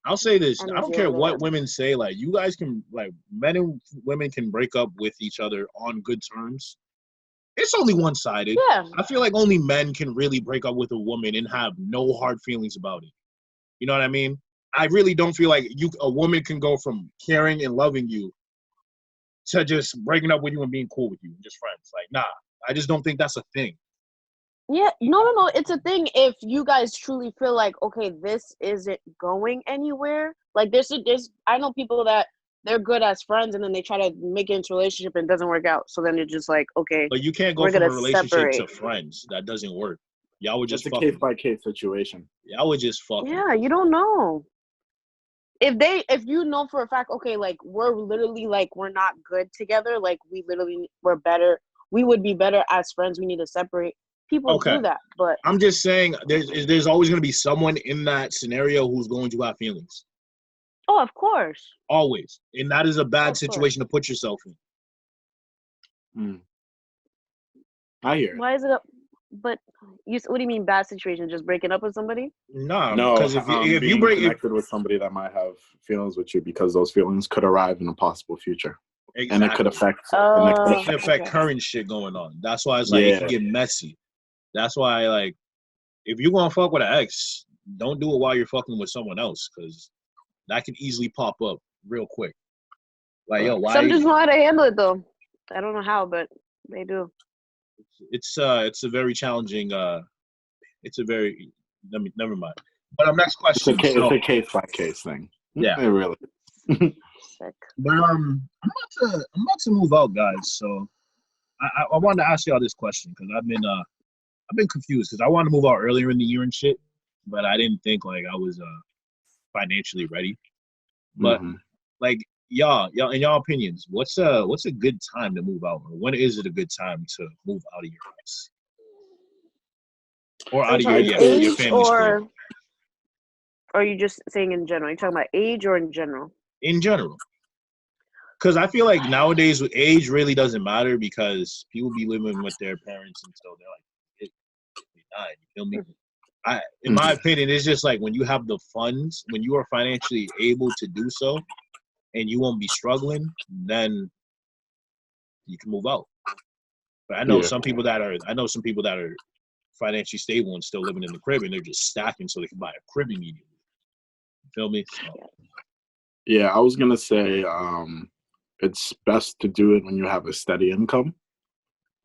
I'll say this. I don't energy care over what there. women say. Like, you guys can, like, men and women can break up with each other on good terms. It's only one-sided. Yeah, I feel like only men can really break up with a woman and have no hard feelings about it. You know what I mean? I really don't feel like a woman can go from caring and loving you to just breaking up with you and being cool with you, just friends. Like, nah, I just don't think that's a thing. yeah, no. It's a thing if you guys truly feel like, okay, this isn't going anywhere. Like, there's I know people that they're good as friends and then they try to make it into a relationship and it doesn't work out. So then they're just like, okay, But you can't go we're from a gonna relationship separate. to friends. That doesn't work. Y'all would just It's a fucking. case-by-case situation. Y'all would just fucking. Yeah, you don't know. If you know for a fact, okay, like we're literally like we're not good together, like we're better, we would be better as friends, we need to separate. People Okay. do that, but I'm just saying there's always going to be someone in that scenario who's going to have feelings. oh, of course. Always. And that is a bad Of course. situation to put yourself in. I hear it. Why is it but what do you mean bad situation? Just breaking up with somebody? No, No, because if you being break connected with somebody that might have feelings with you because those feelings could arrive in a possible future. exactly. And it could affect it can affect current shit going on. That's why it's like it can get messy. That's why, like, if you're gonna fuck with an ex, don't do it while you're fucking with someone else, because that can easily pop up real quick. Like, yo, why? Some just know how to handle it though. I don't know how, but they do. It's a very challenging. It's a very. Never mind. But next question. It's a case by case thing. Yeah, it really. Sick. But I'm about to move out, guys. So I wanted to ask y'all this question because I've been confused because I wanted to move out earlier in the year and shit, but I didn't think like I was financially ready. But like y'all in y'all opinions, what's a good time to move out, or when is it a good time to move out of your house or out of your age family's crib? Or are you just saying in general? Are you talking about age or in general? In general. Because I feel like nowadays age really doesn't matter because people be living with their parents until they're like 59. You feel me? In my opinion, it's just like when you have the funds, when you are financially able to do so, and you won't be struggling, then you can move out. But I know some people that are financially stable and still living in the crib, and they're just stacking so they can buy a crib immediately. You feel me? So. Yeah, I was gonna say it's best to do it when you have a steady income.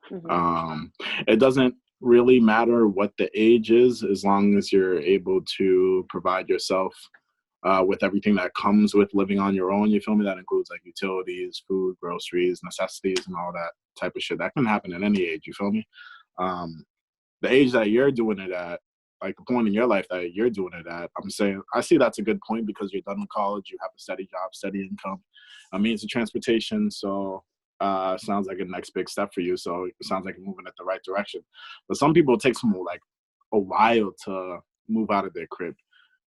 It doesn't really matter what the age is, as long as you're able to provide yourself with everything that comes with living on your own. You feel me? That includes like utilities, food, groceries, necessities, and all that type of shit. That can happen at any age. You feel me? The age that you're doing it at, like the point in your life that you're doing it at, I'm saying I see that's a good point because you're done with college, you have a steady job, steady income, a means of transportation. So sounds like a next big step for you. So it sounds like you're moving in the right direction. But some people it takes them like a while to move out of their crib.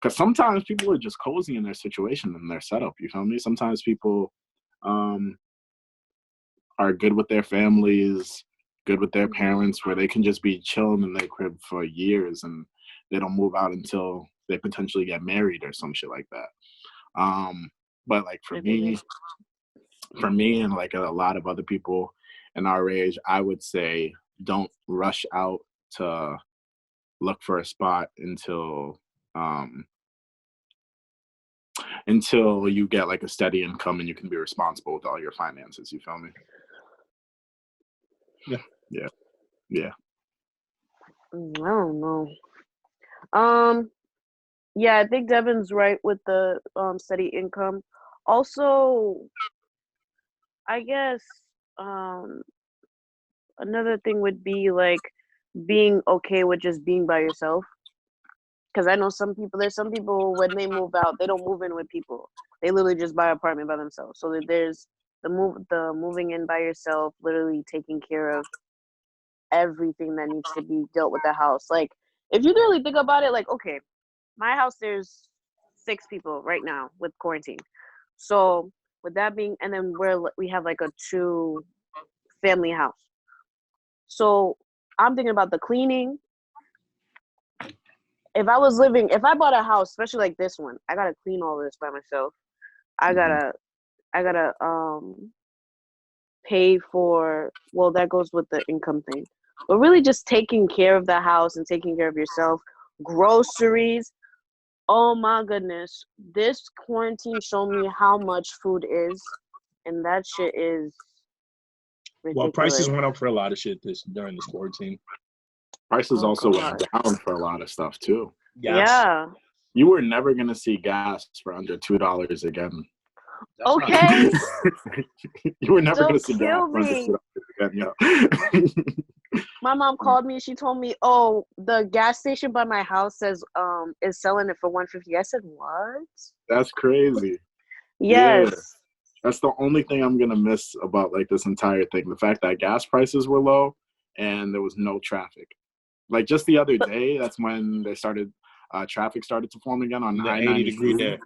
Because sometimes people are just cozy in their situation and their setup, you feel me? Sometimes people are good with their families, good with their parents, where they can just be chilling in their crib for years and they don't move out until they potentially get married or some shit like that. But like for me and like a lot of other people in our age, I would say don't rush out to look for a spot until you get like a steady income and you can be responsible with all your finances. You feel me? Yeah. I don't know. Yeah, I think Devin's right with the steady income. Also, I guess another thing would be like being okay with just being by yourself. Because I know there's some people when they move out, they don't move in with people. They literally just buy an apartment by themselves. So there's the moving in by yourself, literally taking care of everything that needs to be dealt with the house. Like if you really think about it, like okay, my house there's 6 people right now with quarantine. So with that being, and then we have like a 2 family house. So I'm thinking about the cleaning. If I bought a house, especially like this one, I gotta clean all this by myself. I gotta pay for, well, that goes with the income thing. But really just taking care of the house and taking care of yourself. Groceries. Oh my goodness. This quarantine showed me how much food is. And that shit is ridiculous. Well, prices went up for a lot of shit during this quarantine. Prices also went down for a lot of stuff too. Yes. Yeah. You were never gonna see gas for under $2 again. Okay. You were never Don't gonna see gas kill for under me. $2 again, yo. My mom called me. She told me, "Oh, the gas station by my house says is selling it for $150." I said, "What?" That's crazy. Yes. Yeah. That's the only thing I'm gonna miss about like this entire thing. The fact that gas prices were low and there was no traffic. Like just the other day, that's when they started traffic started to form again on the I-93. 80-degree day.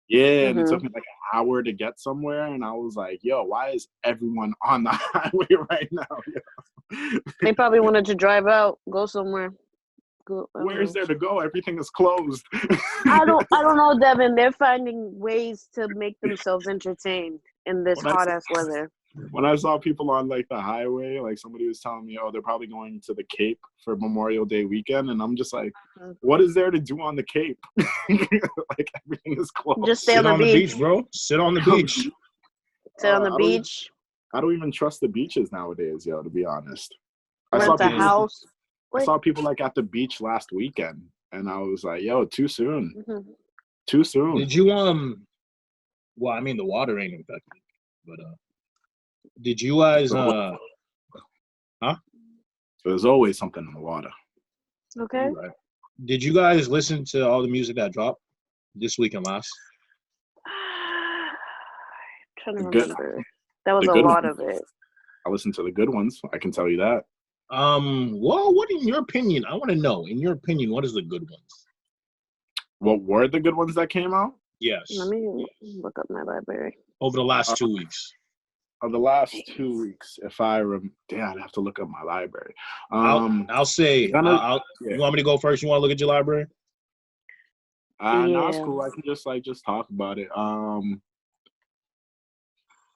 Yeah, and it took me like an hour to get somewhere, and I was like, "Yo, why is everyone on the highway right now?" Yo? They probably wanted to drive out, go somewhere. Where is there to go? Everything is closed. I don't know, Devin. They're finding ways to make themselves entertained in this hot ass weather. When I saw people on like the highway, like somebody was telling me, "Oh, they're probably going to the Cape for Memorial Day weekend," and I'm just like, "What is there to do on the Cape? Like everything is closed." Just stay on the beach, bro. Sit on the beach. Sit on the beach. I don't even trust the beaches nowadays, yo. To be honest, Rent a house. I saw people like at the beach last weekend, and I was like, "Yo, too soon, too soon." Did you Well, I mean, the water ain't infected, but did you guys huh? There's always something in the water. Okay. Right. Did you guys listen to all the music that dropped this week and last? I'm trying to remember. That was a lot of it. I listened to the good ones. I can tell you that. Well, what in your opinion? I want to know. In your opinion, what is the good ones? What were the good ones that came out? Yes. Let me look up my library. Over the last 2 weeks. Of the last 2 weeks, if I I'd have to look up my library. I'll say. You want me to go first? You want to look at your library? No, it's cool. I can just talk about it.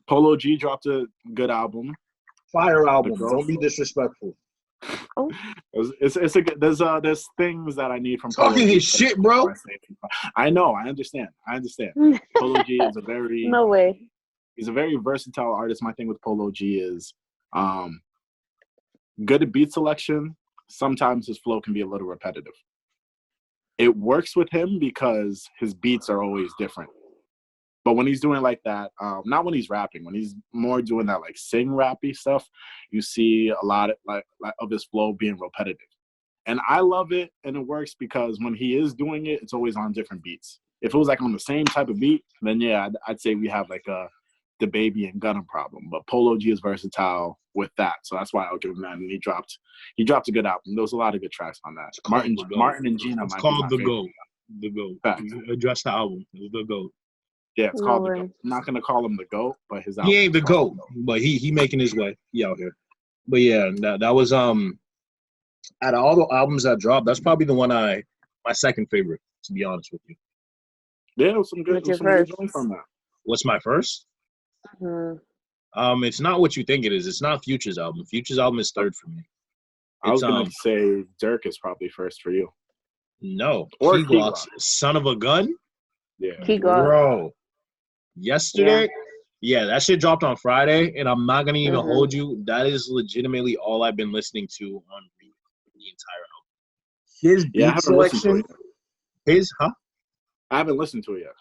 Polo G dropped a good album. Fire album. Don't be disrespectful. Oh. It's a good. There's things that I need from talking his shit, bro. I know. I understand. Polo G is a very no way. He's a very versatile artist. My thing with Polo G is good at beat selection. Sometimes his flow can be a little repetitive. It works with him because his beats are always different. But when he's doing like that, not when he's rapping, when he's more doing that like sing rappy stuff, you see a lot of like of his flow being repetitive. And I love it, and it works because when he is doing it, it's always on different beats. If it was like on the same type of beat, then yeah, I'd say we have like the Baby and Gunna problem. But Polo G is versatile with that, so that's why I'll give him that. And he dropped a good album. There was a lot of good tracks on that. Martin and Gina. It's called The GOAT. The GOAT. Address the album. The GOAT. Yeah, it's called The GOAT. I'm not gonna call him the GOAT, but his album. He ain't the GOAT, but he making his way. He out here. But yeah, that was out of all the albums that dropped, that's probably the one my second favorite, to be honest with you. Yeah, it was some good joints on that. What's my first? It's not what you think it is. It's not Future's album. Future's album is third for me. I was gonna say Durk is probably first for you. No, or Key Glock, Son of a Gun. Yeah, Key Glock. Bro. Yesterday, yeah, that shit dropped on Friday, and I'm not gonna even hold you. That is legitimately all I've been listening to on the entire album. His beat selection I haven't listened to it yet.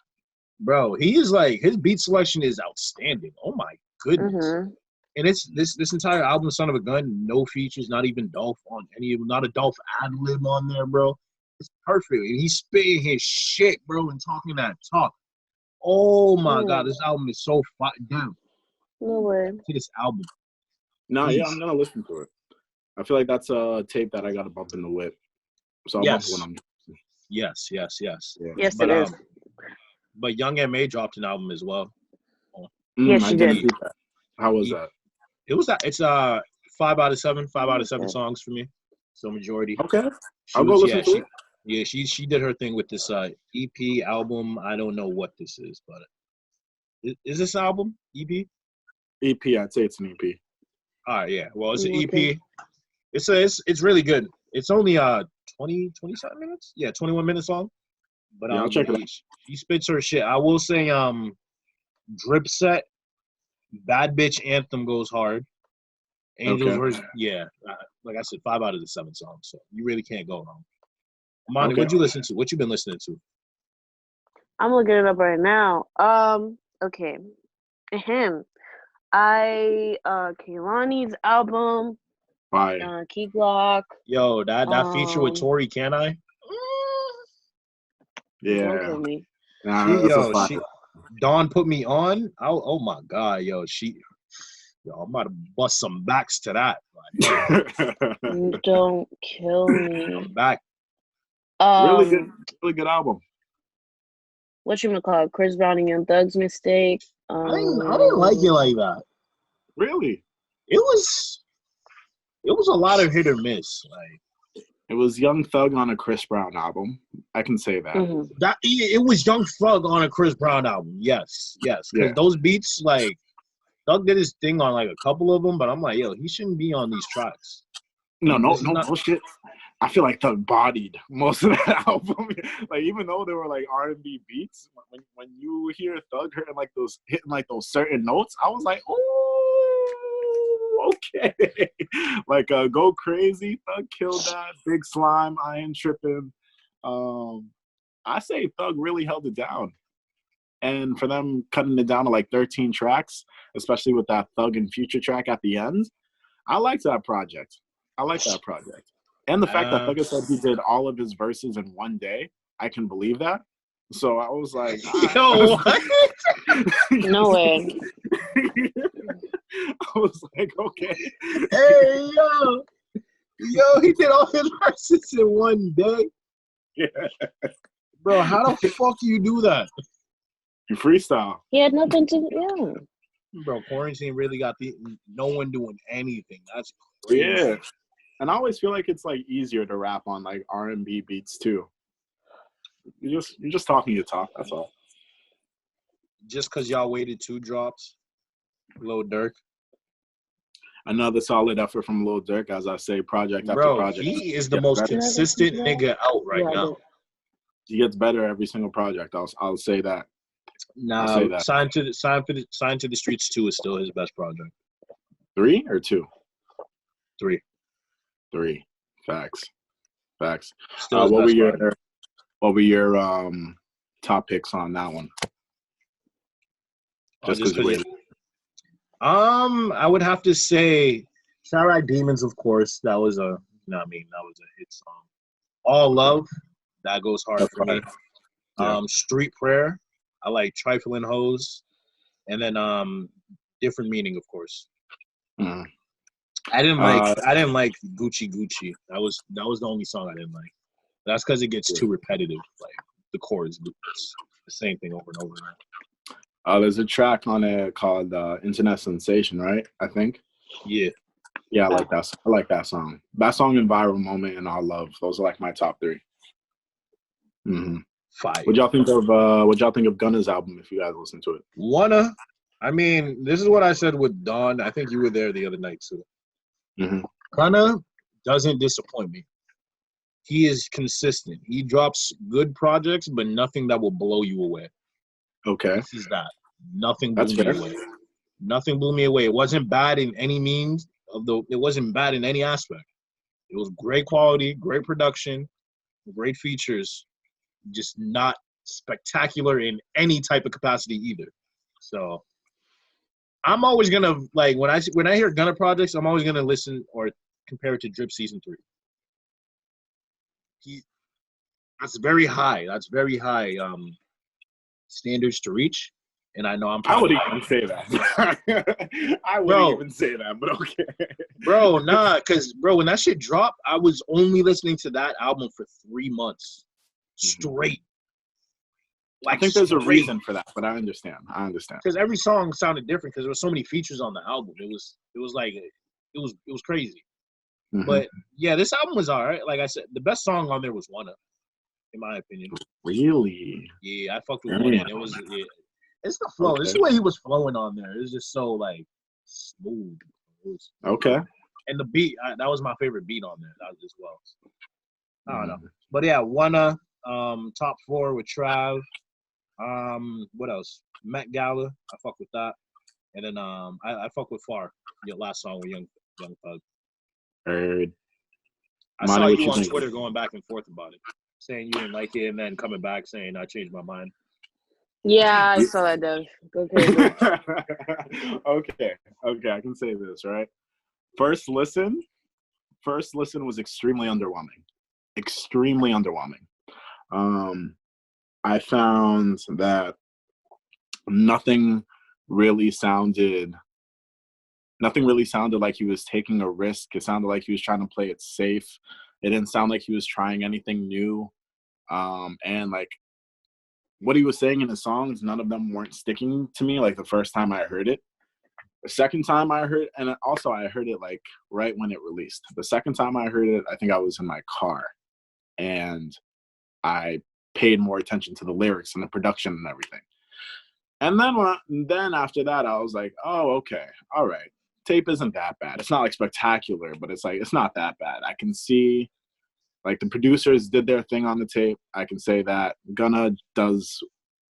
Bro, he is like, his beat selection is outstanding. Oh my goodness. Mm-hmm. And it's this entire album, Son of a Gun, no features, not even Dolph on any of them, not a Dolph ad lib on there, bro. It's perfect. And he's spitting his shit, bro, and talking that talk. Oh my God, this album is so damn. No way. To this album. No, yeah, I'm gonna listen to it. I feel like that's a tape that I gotta bump in the whip. So I'll bump it when I'm. Yes. Yeah. Yes, it is. But Young M.A. dropped an album as well. Yes, she did. How was that? It was that. It's 5 out of 7 songs for me. So majority. Okay. I'll go listen to it. Yeah, she did her thing with this EP album. I don't know what this is, but is this album EP? EP, I'd say it's an EP. All right, yeah. Well, it's an EP. It's really good. It's only 27 minutes. Yeah, 21 minutes long. But I'll check it out. She spits her shit. I will say Drip Set, Bad Bitch Anthem goes hard. Angels version, like I said, 5 out of the 7 songs. So you really can't go wrong. Imani, what'd you listen to? What you been listening to? I'm looking it up right now. Okay. Kehlani's album. Fire. Key Glock. Yo, that feature with Tori, can I? Yeah. Don't kill me. Nah, Dawn put me on. Oh my God, yo, I'm about to bust some backs to that. Don't kill me. I'm back. Really good album. What you gonna call it? Chris Brown and Young Thug's mistake. I didn't like it like that. Really? It was a lot of hit or miss. Like it was Young Thug on a Chris Brown album. I can say that. Mm-hmm. It was Young Thug on a Chris Brown album. Yes. Because those beats, like Thug did his thing on like a couple of them, but I'm like, yo, he shouldn't be on these tracks. No bullshit. I feel like Thug bodied most of that album. Like even though there were like R&B beats, when you hear Thug hitting those certain notes, I was like, oh, okay. Like Go Crazy, Thug killed that. Big Slime, I Ain't Tripping. I say Thug really held it down. And for them cutting it down to like 13 tracks, especially with that Thug and Future track at the end, I liked that project. And the fact that Thugger said he did all of his verses in one day, I can believe that. So I was like, yo, what? No way. I was like, okay. Hey, yo, he did all his verses in one day. Yeah. Bro, how the fuck do you do that? You freestyle. He had nothing to Bro, quarantine really got no one doing anything. That's crazy. Yeah. And I always feel like it's like easier to rap on like R&B beats too. You're just talking your talk. That's all. Just because y'all waited 2 drops, Lil Durk. Another solid effort from Lil Durk, as I say, project after project. He is the most consistent nigga out right now. He gets better every single project. I'll say that. Nah, Signed to the Streets 2 is still his best project. 3 or 2? 3. 3. Facts. Still what were your top picks on that one? Just because you waited. I would have to say Sarai Demons, of course. That was a hit song. All Love, that goes hard for me. Yeah. Street Prayer, I like Trifling Hoes, and then Different Meaning, of course. Mm. I didn't like Gucci. That was the only song I didn't like. That's because it gets too repetitive. Like the chords, it's the same thing over and over again. There's a track on it called Internet Sensation, right? I think. Yeah. Yeah, I like that. I like that song. That song and Viral Moment and All Love. Those are like my top 3. Mm-hmm. Fire. What y'all think of Gunna's album? If you guys listen to it. I mean, this is what I said with Dawn. I think you were there the other night too. Mm-hmm. Gunna doesn't disappoint me. He is consistent. He drops good projects, but nothing that will blow you away. Okay. This is that. Nothing blew me away. Nothing blew me away. It wasn't bad in any means. It wasn't bad in any aspect. It was great quality, great production, great features, just not spectacular in any type of capacity either. So I'm always gonna like when I hear Gunna projects, I'm always gonna listen or compare it to Drip Season 3. That's very high. That's very high standards to reach. And I know I wouldn't even say that. I wouldn't even say that, but okay. Bro, nah, because, bro, when that shit dropped, I was only listening to that album for 3 months straight. Like, I think there's a reason for that, but I understand. Because every song sounded different because there were so many features on the album. It was crazy. Mm-hmm. But, yeah, this album was all right. Like I said, the best song on there was Wanna, in my opinion. Really? Yeah, I fucked with Wanna. And it was... Yeah. It's the flow. Okay. This is the way he was flowing on there. It was just so, like, smooth. Okay. And the beat, that was my favorite beat on there as well. I don't know. But, yeah, Wanna, top 4 with Trav. What else? Met Gala. I fuck with that. And then I fuck with Far, your last song with Young Thug. Heard. I saw you on Twitter going back and forth about it, saying you didn't like it and then coming back saying I changed my mind. Yeah, I saw that, Dove. Go crazy. Okay, I can say this, right? First listen was extremely underwhelming. I found that nothing really sounded like he was taking a risk. It sounded like he was trying to play it safe. It didn't sound like he was trying anything new. And like what he was saying in his songs, none of them weren't sticking to me like the first time I heard it. The second time I heard, and also I heard it like right when it released. The second time I heard it, I think I was in my car, and I paid more attention to the lyrics and the production and everything. And then after that, I was like, oh, okay, all right. Tape isn't that bad. It's not like spectacular, but it's like it's not that bad. I can see. Like, the producers did their thing on the tape. I can say that Gunna does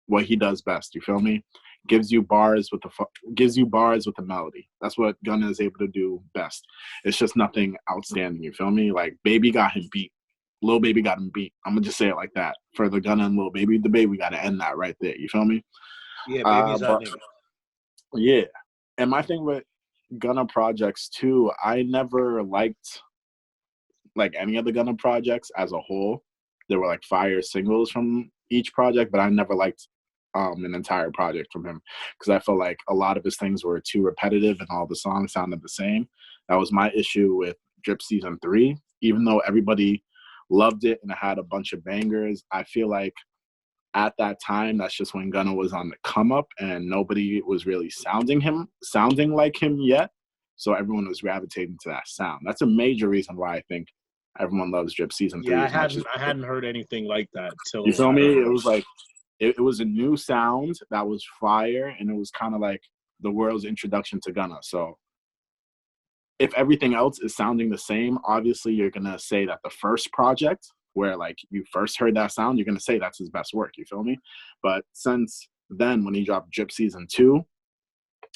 what he does best. You feel me? Gives you bars with the melody. That's what Gunna is able to do best. It's just nothing outstanding. You feel me? Like, Baby got him beat. Lil Baby got him beat. I'm gonna just say it like that. For the Gunna and Lil Baby debate, we gotta end that right there. You feel me? Yeah, Baby's that nigga. Yeah, and my thing with Gunna projects too, I never liked like any of the Gunna projects as a whole. There were like fire singles from each project, but I never liked an entire project from him because I felt like a lot of his things were too repetitive and all the songs sounded the same. That was my issue with Drip Season 3. Even though everybody loved it and it had a bunch of bangers, I feel like at that time, that's just when Gunna was on the come up and nobody was really sounding like him yet. So everyone was gravitating to that sound. That's a major reason why I think everyone loves Drip Season 3. Yeah, I hadn't heard anything like that till. You feel me? It was like it was a new sound that was fire, and it was kind of like the world's introduction to Gunna. So if everything else is sounding the same, obviously you're gonna say that the first project, where like you first heard that sound, you're gonna say that's his best work. You feel me? But since then, when he dropped Drip Season 2,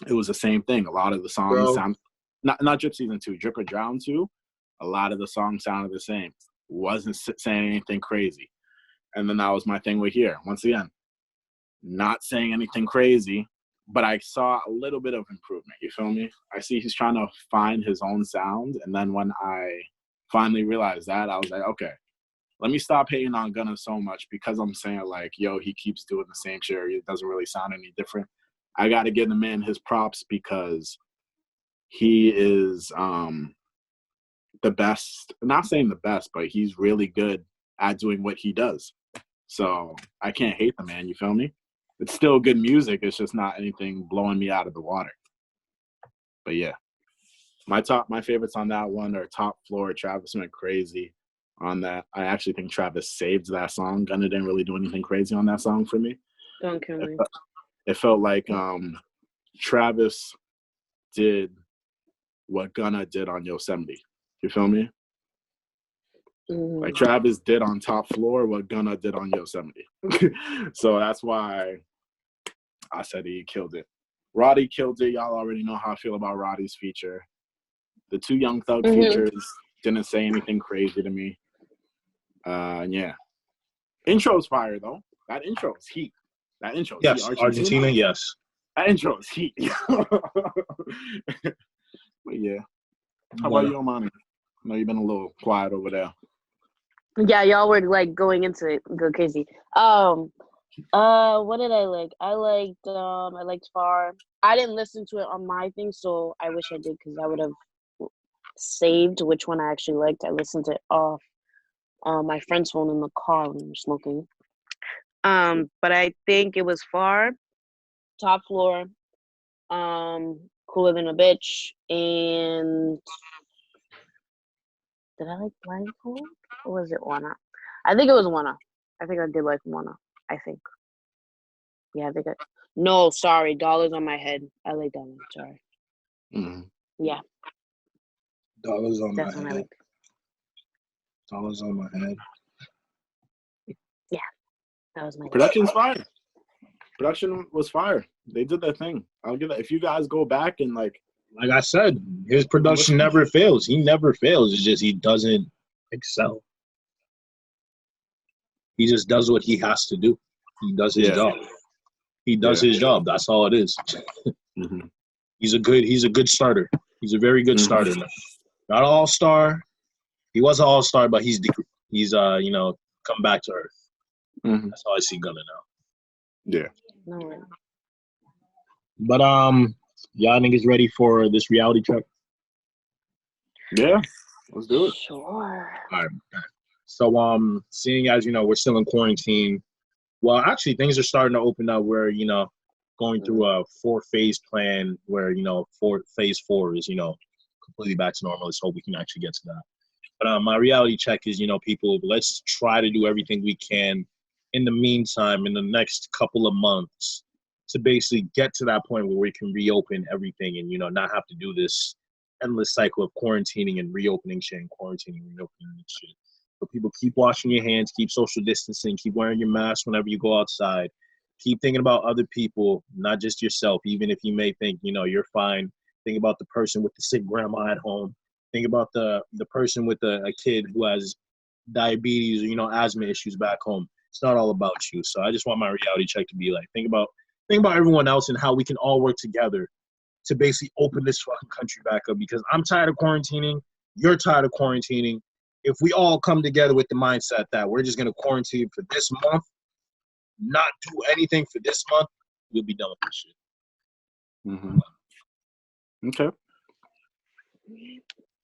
it was the same thing. A lot of the songs sound not Drip Season 2, Drip or Drown 2. A lot of the songs sounded the same. Wasn't saying anything crazy. And then that was my thing with here. Once again, not saying anything crazy, but I saw a little bit of improvement. You feel me? I see he's trying to find his own sound. And then when I finally realized that, I was like, okay, let me stop hating on Gunna so much because I'm saying like, yo, he keeps doing the same shit. It doesn't really sound any different. I got to give the man his props because he is the best. I'm not saying the best, but he's really good at doing what he does. So I can't hate the man. You feel me? It's still good music. It's just not anything blowing me out of the water. But yeah, my favorites on that one are Top Floor. Travis went crazy on that. I actually think Travis saved that song. Gunna didn't really do anything crazy on that song for me. Don't kill me. It felt like Travis did what Gunna did on Yosemite. You feel me? Mm-hmm. Like Travis did on Top Floor what Gunna did on Yosemite. So that's why I said he killed it. Roddy killed it. Y'all already know how I feel about Roddy's feature. The two Young Thug features didn't say anything crazy to me. Yeah. Intro's fire though. That intro is heat. That intro is Yes, heat. Argentina, yes. That intro is heat. But yeah. How about you, Imani? I know you've been a little quiet over there. Yeah, y'all were like going into it, go crazy. What did I like? I liked Far. I didn't listen to it on my thing, so I wish I did because I would have saved which one I actually liked. I listened to it off my friend's phone in the car when we were smoking. But I think it was Far, Top Floor, Cooler Than a Bitch, and did I like Blindfold? Or was it Wanna? I think it was Wanna. I think I did like Wanna. I think. Yeah, I think no, sorry, Dollars on My Head. I like that one. Sorry. Mm-hmm. Yeah. Dollars on That's my one I head. like. Dollars on my head. Yeah. That was my Production's fire. Production was fire. They did their thing. I'll give that. If you guys go back and like I said, his production never fails. He never fails. It's just he doesn't excel. He just does what he has to do. He does his job. He does his job. That's all it is. Mm-hmm. He's a good starter. He's a very good starter. Not an all-star. He was an all-star, but he's come back to earth. Mm-hmm. That's how I see Gunna now. Yeah. No. But y'all niggas ready for this reality check? Yeah. Let's do it. Sure. All right. So seeing as we're still in quarantine, well, actually things are starting to open up where going through a 4-phase plan where phase 4 is completely back to normal. Let's hope we can actually get to that. But my reality check is people, let's try to do everything we can in the meantime in the next couple of months to basically get to that point where we can reopen everything and not have to do this endless cycle of quarantining and reopening shit and quarantining and reopening and shit. So people, keep washing your hands, keep social distancing, keep wearing your mask whenever you go outside. Keep thinking about other people, not just yourself. Even if you may think, you're fine, think about the person with the sick grandma at home. Think about the person with a kid who has diabetes or, asthma issues back home. It's not all about you. So I just want my reality check to be like, think about everyone else and how we can all work together to basically open this fucking country back up, because I'm tired of quarantining. You're tired of quarantining. If we all come together with the mindset that we're just going to quarantine for this month, not do anything for this month, we'll be done with this shit. Okay.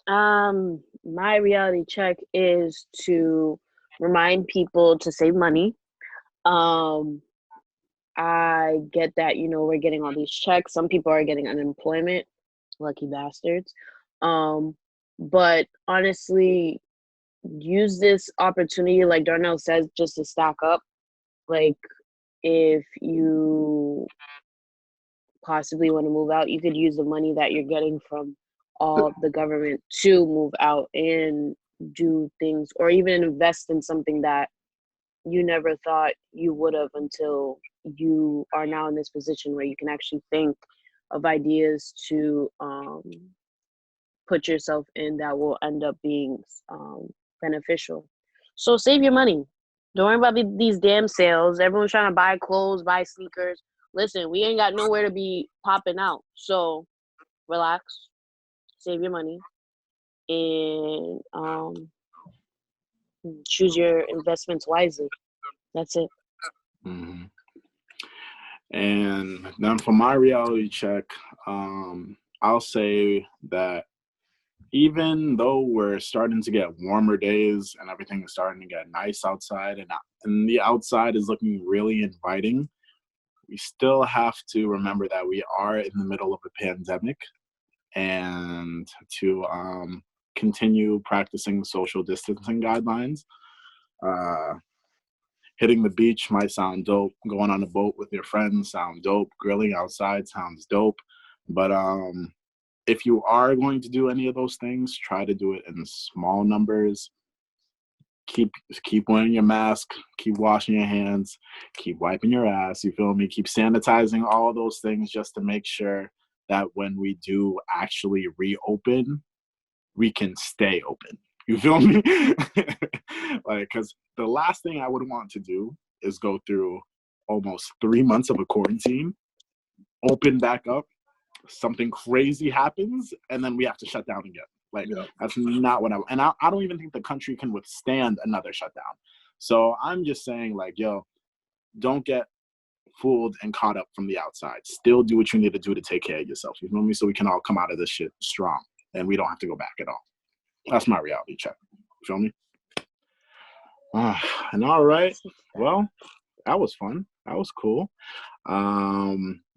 My reality check is to remind people to save money. I get that, we're getting all these checks. Some people are getting unemployment, lucky bastards. But honestly, use this opportunity, like Darnell says, just to stack up. Like, if you possibly want to move out, you could use the money that you're getting from all the government to move out and do things, or even invest in something that you never thought you would have until you are now in this position where you can actually think of ideas to put yourself in that will end up being beneficial. So save your money. Don't worry about these damn sales. Everyone's trying to buy clothes, buy sneakers. Listen, we ain't got nowhere to be popping out. So relax, save your money, and choose your investments wisely. That's it. Mm-hmm. And then for my reality check, I'll say that even though we're starting to get warmer days and everything is starting to get nice outside and the outside is looking really inviting, we still have to remember that we are in the middle of a pandemic, and to continue practicing social distancing guidelines. Hitting the beach might sound dope. Going on a boat with your friends sound dope. Grilling outside sounds dope. But if you are going to do any of those things, try to do it in small numbers. Keep wearing your mask. Keep washing your hands. Keep wiping your ass. You feel me? Keep sanitizing, all of those things, just to make sure that when we do actually reopen, we can stay open. You feel me? Like, because the last thing I would want to do is go through almost 3 months of a quarantine, open back up, something crazy happens, and then we have to shut down again. Like, that's not what and I don't even think the country can withstand another shutdown. So I'm just saying, like, yo, don't get fooled and caught up from the outside. Still do what you need to do to take care of yourself. You know me? So we can all come out of this shit strong, and we don't have to go back at all. That's my reality check. You feel me? And all right. Well, that was fun. That was cool.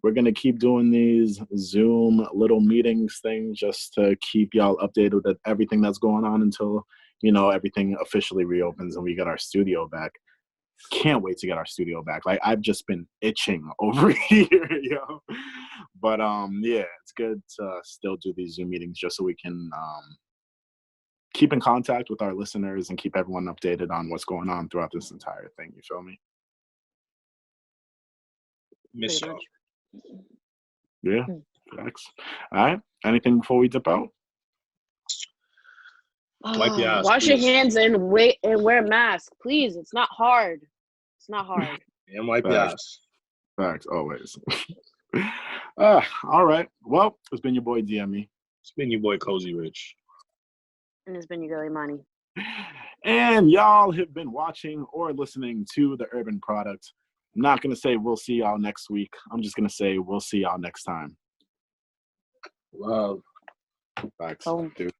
We're going to keep doing these Zoom little meetings things just to keep y'all updated with everything that's going on until, you know, everything officially reopens and we get our studio back. Can't wait to get our studio back. Like, I've just been itching over here, yo. But yeah, it's good to still do these Zoom meetings just so we can keep in contact with our listeners and keep everyone updated on what's going on throughout this entire thing. You feel me? Miss y'all. Yeah, facts. All right. Anything before we dip out? Wipe your ass, wash please. your hands and wear a mask, please. It's not hard. It's not hard. And wipe your ass. Facts, always. All right. Well, it's been your boy DME. It's been your boy Cozy Rich. And it's been your girl Imani. And y'all have been watching or listening to The Urban Product. I'm not going to say we'll see y'all next week. I'm just going to say we'll see y'all next time. Love. Facts, Oh. dude.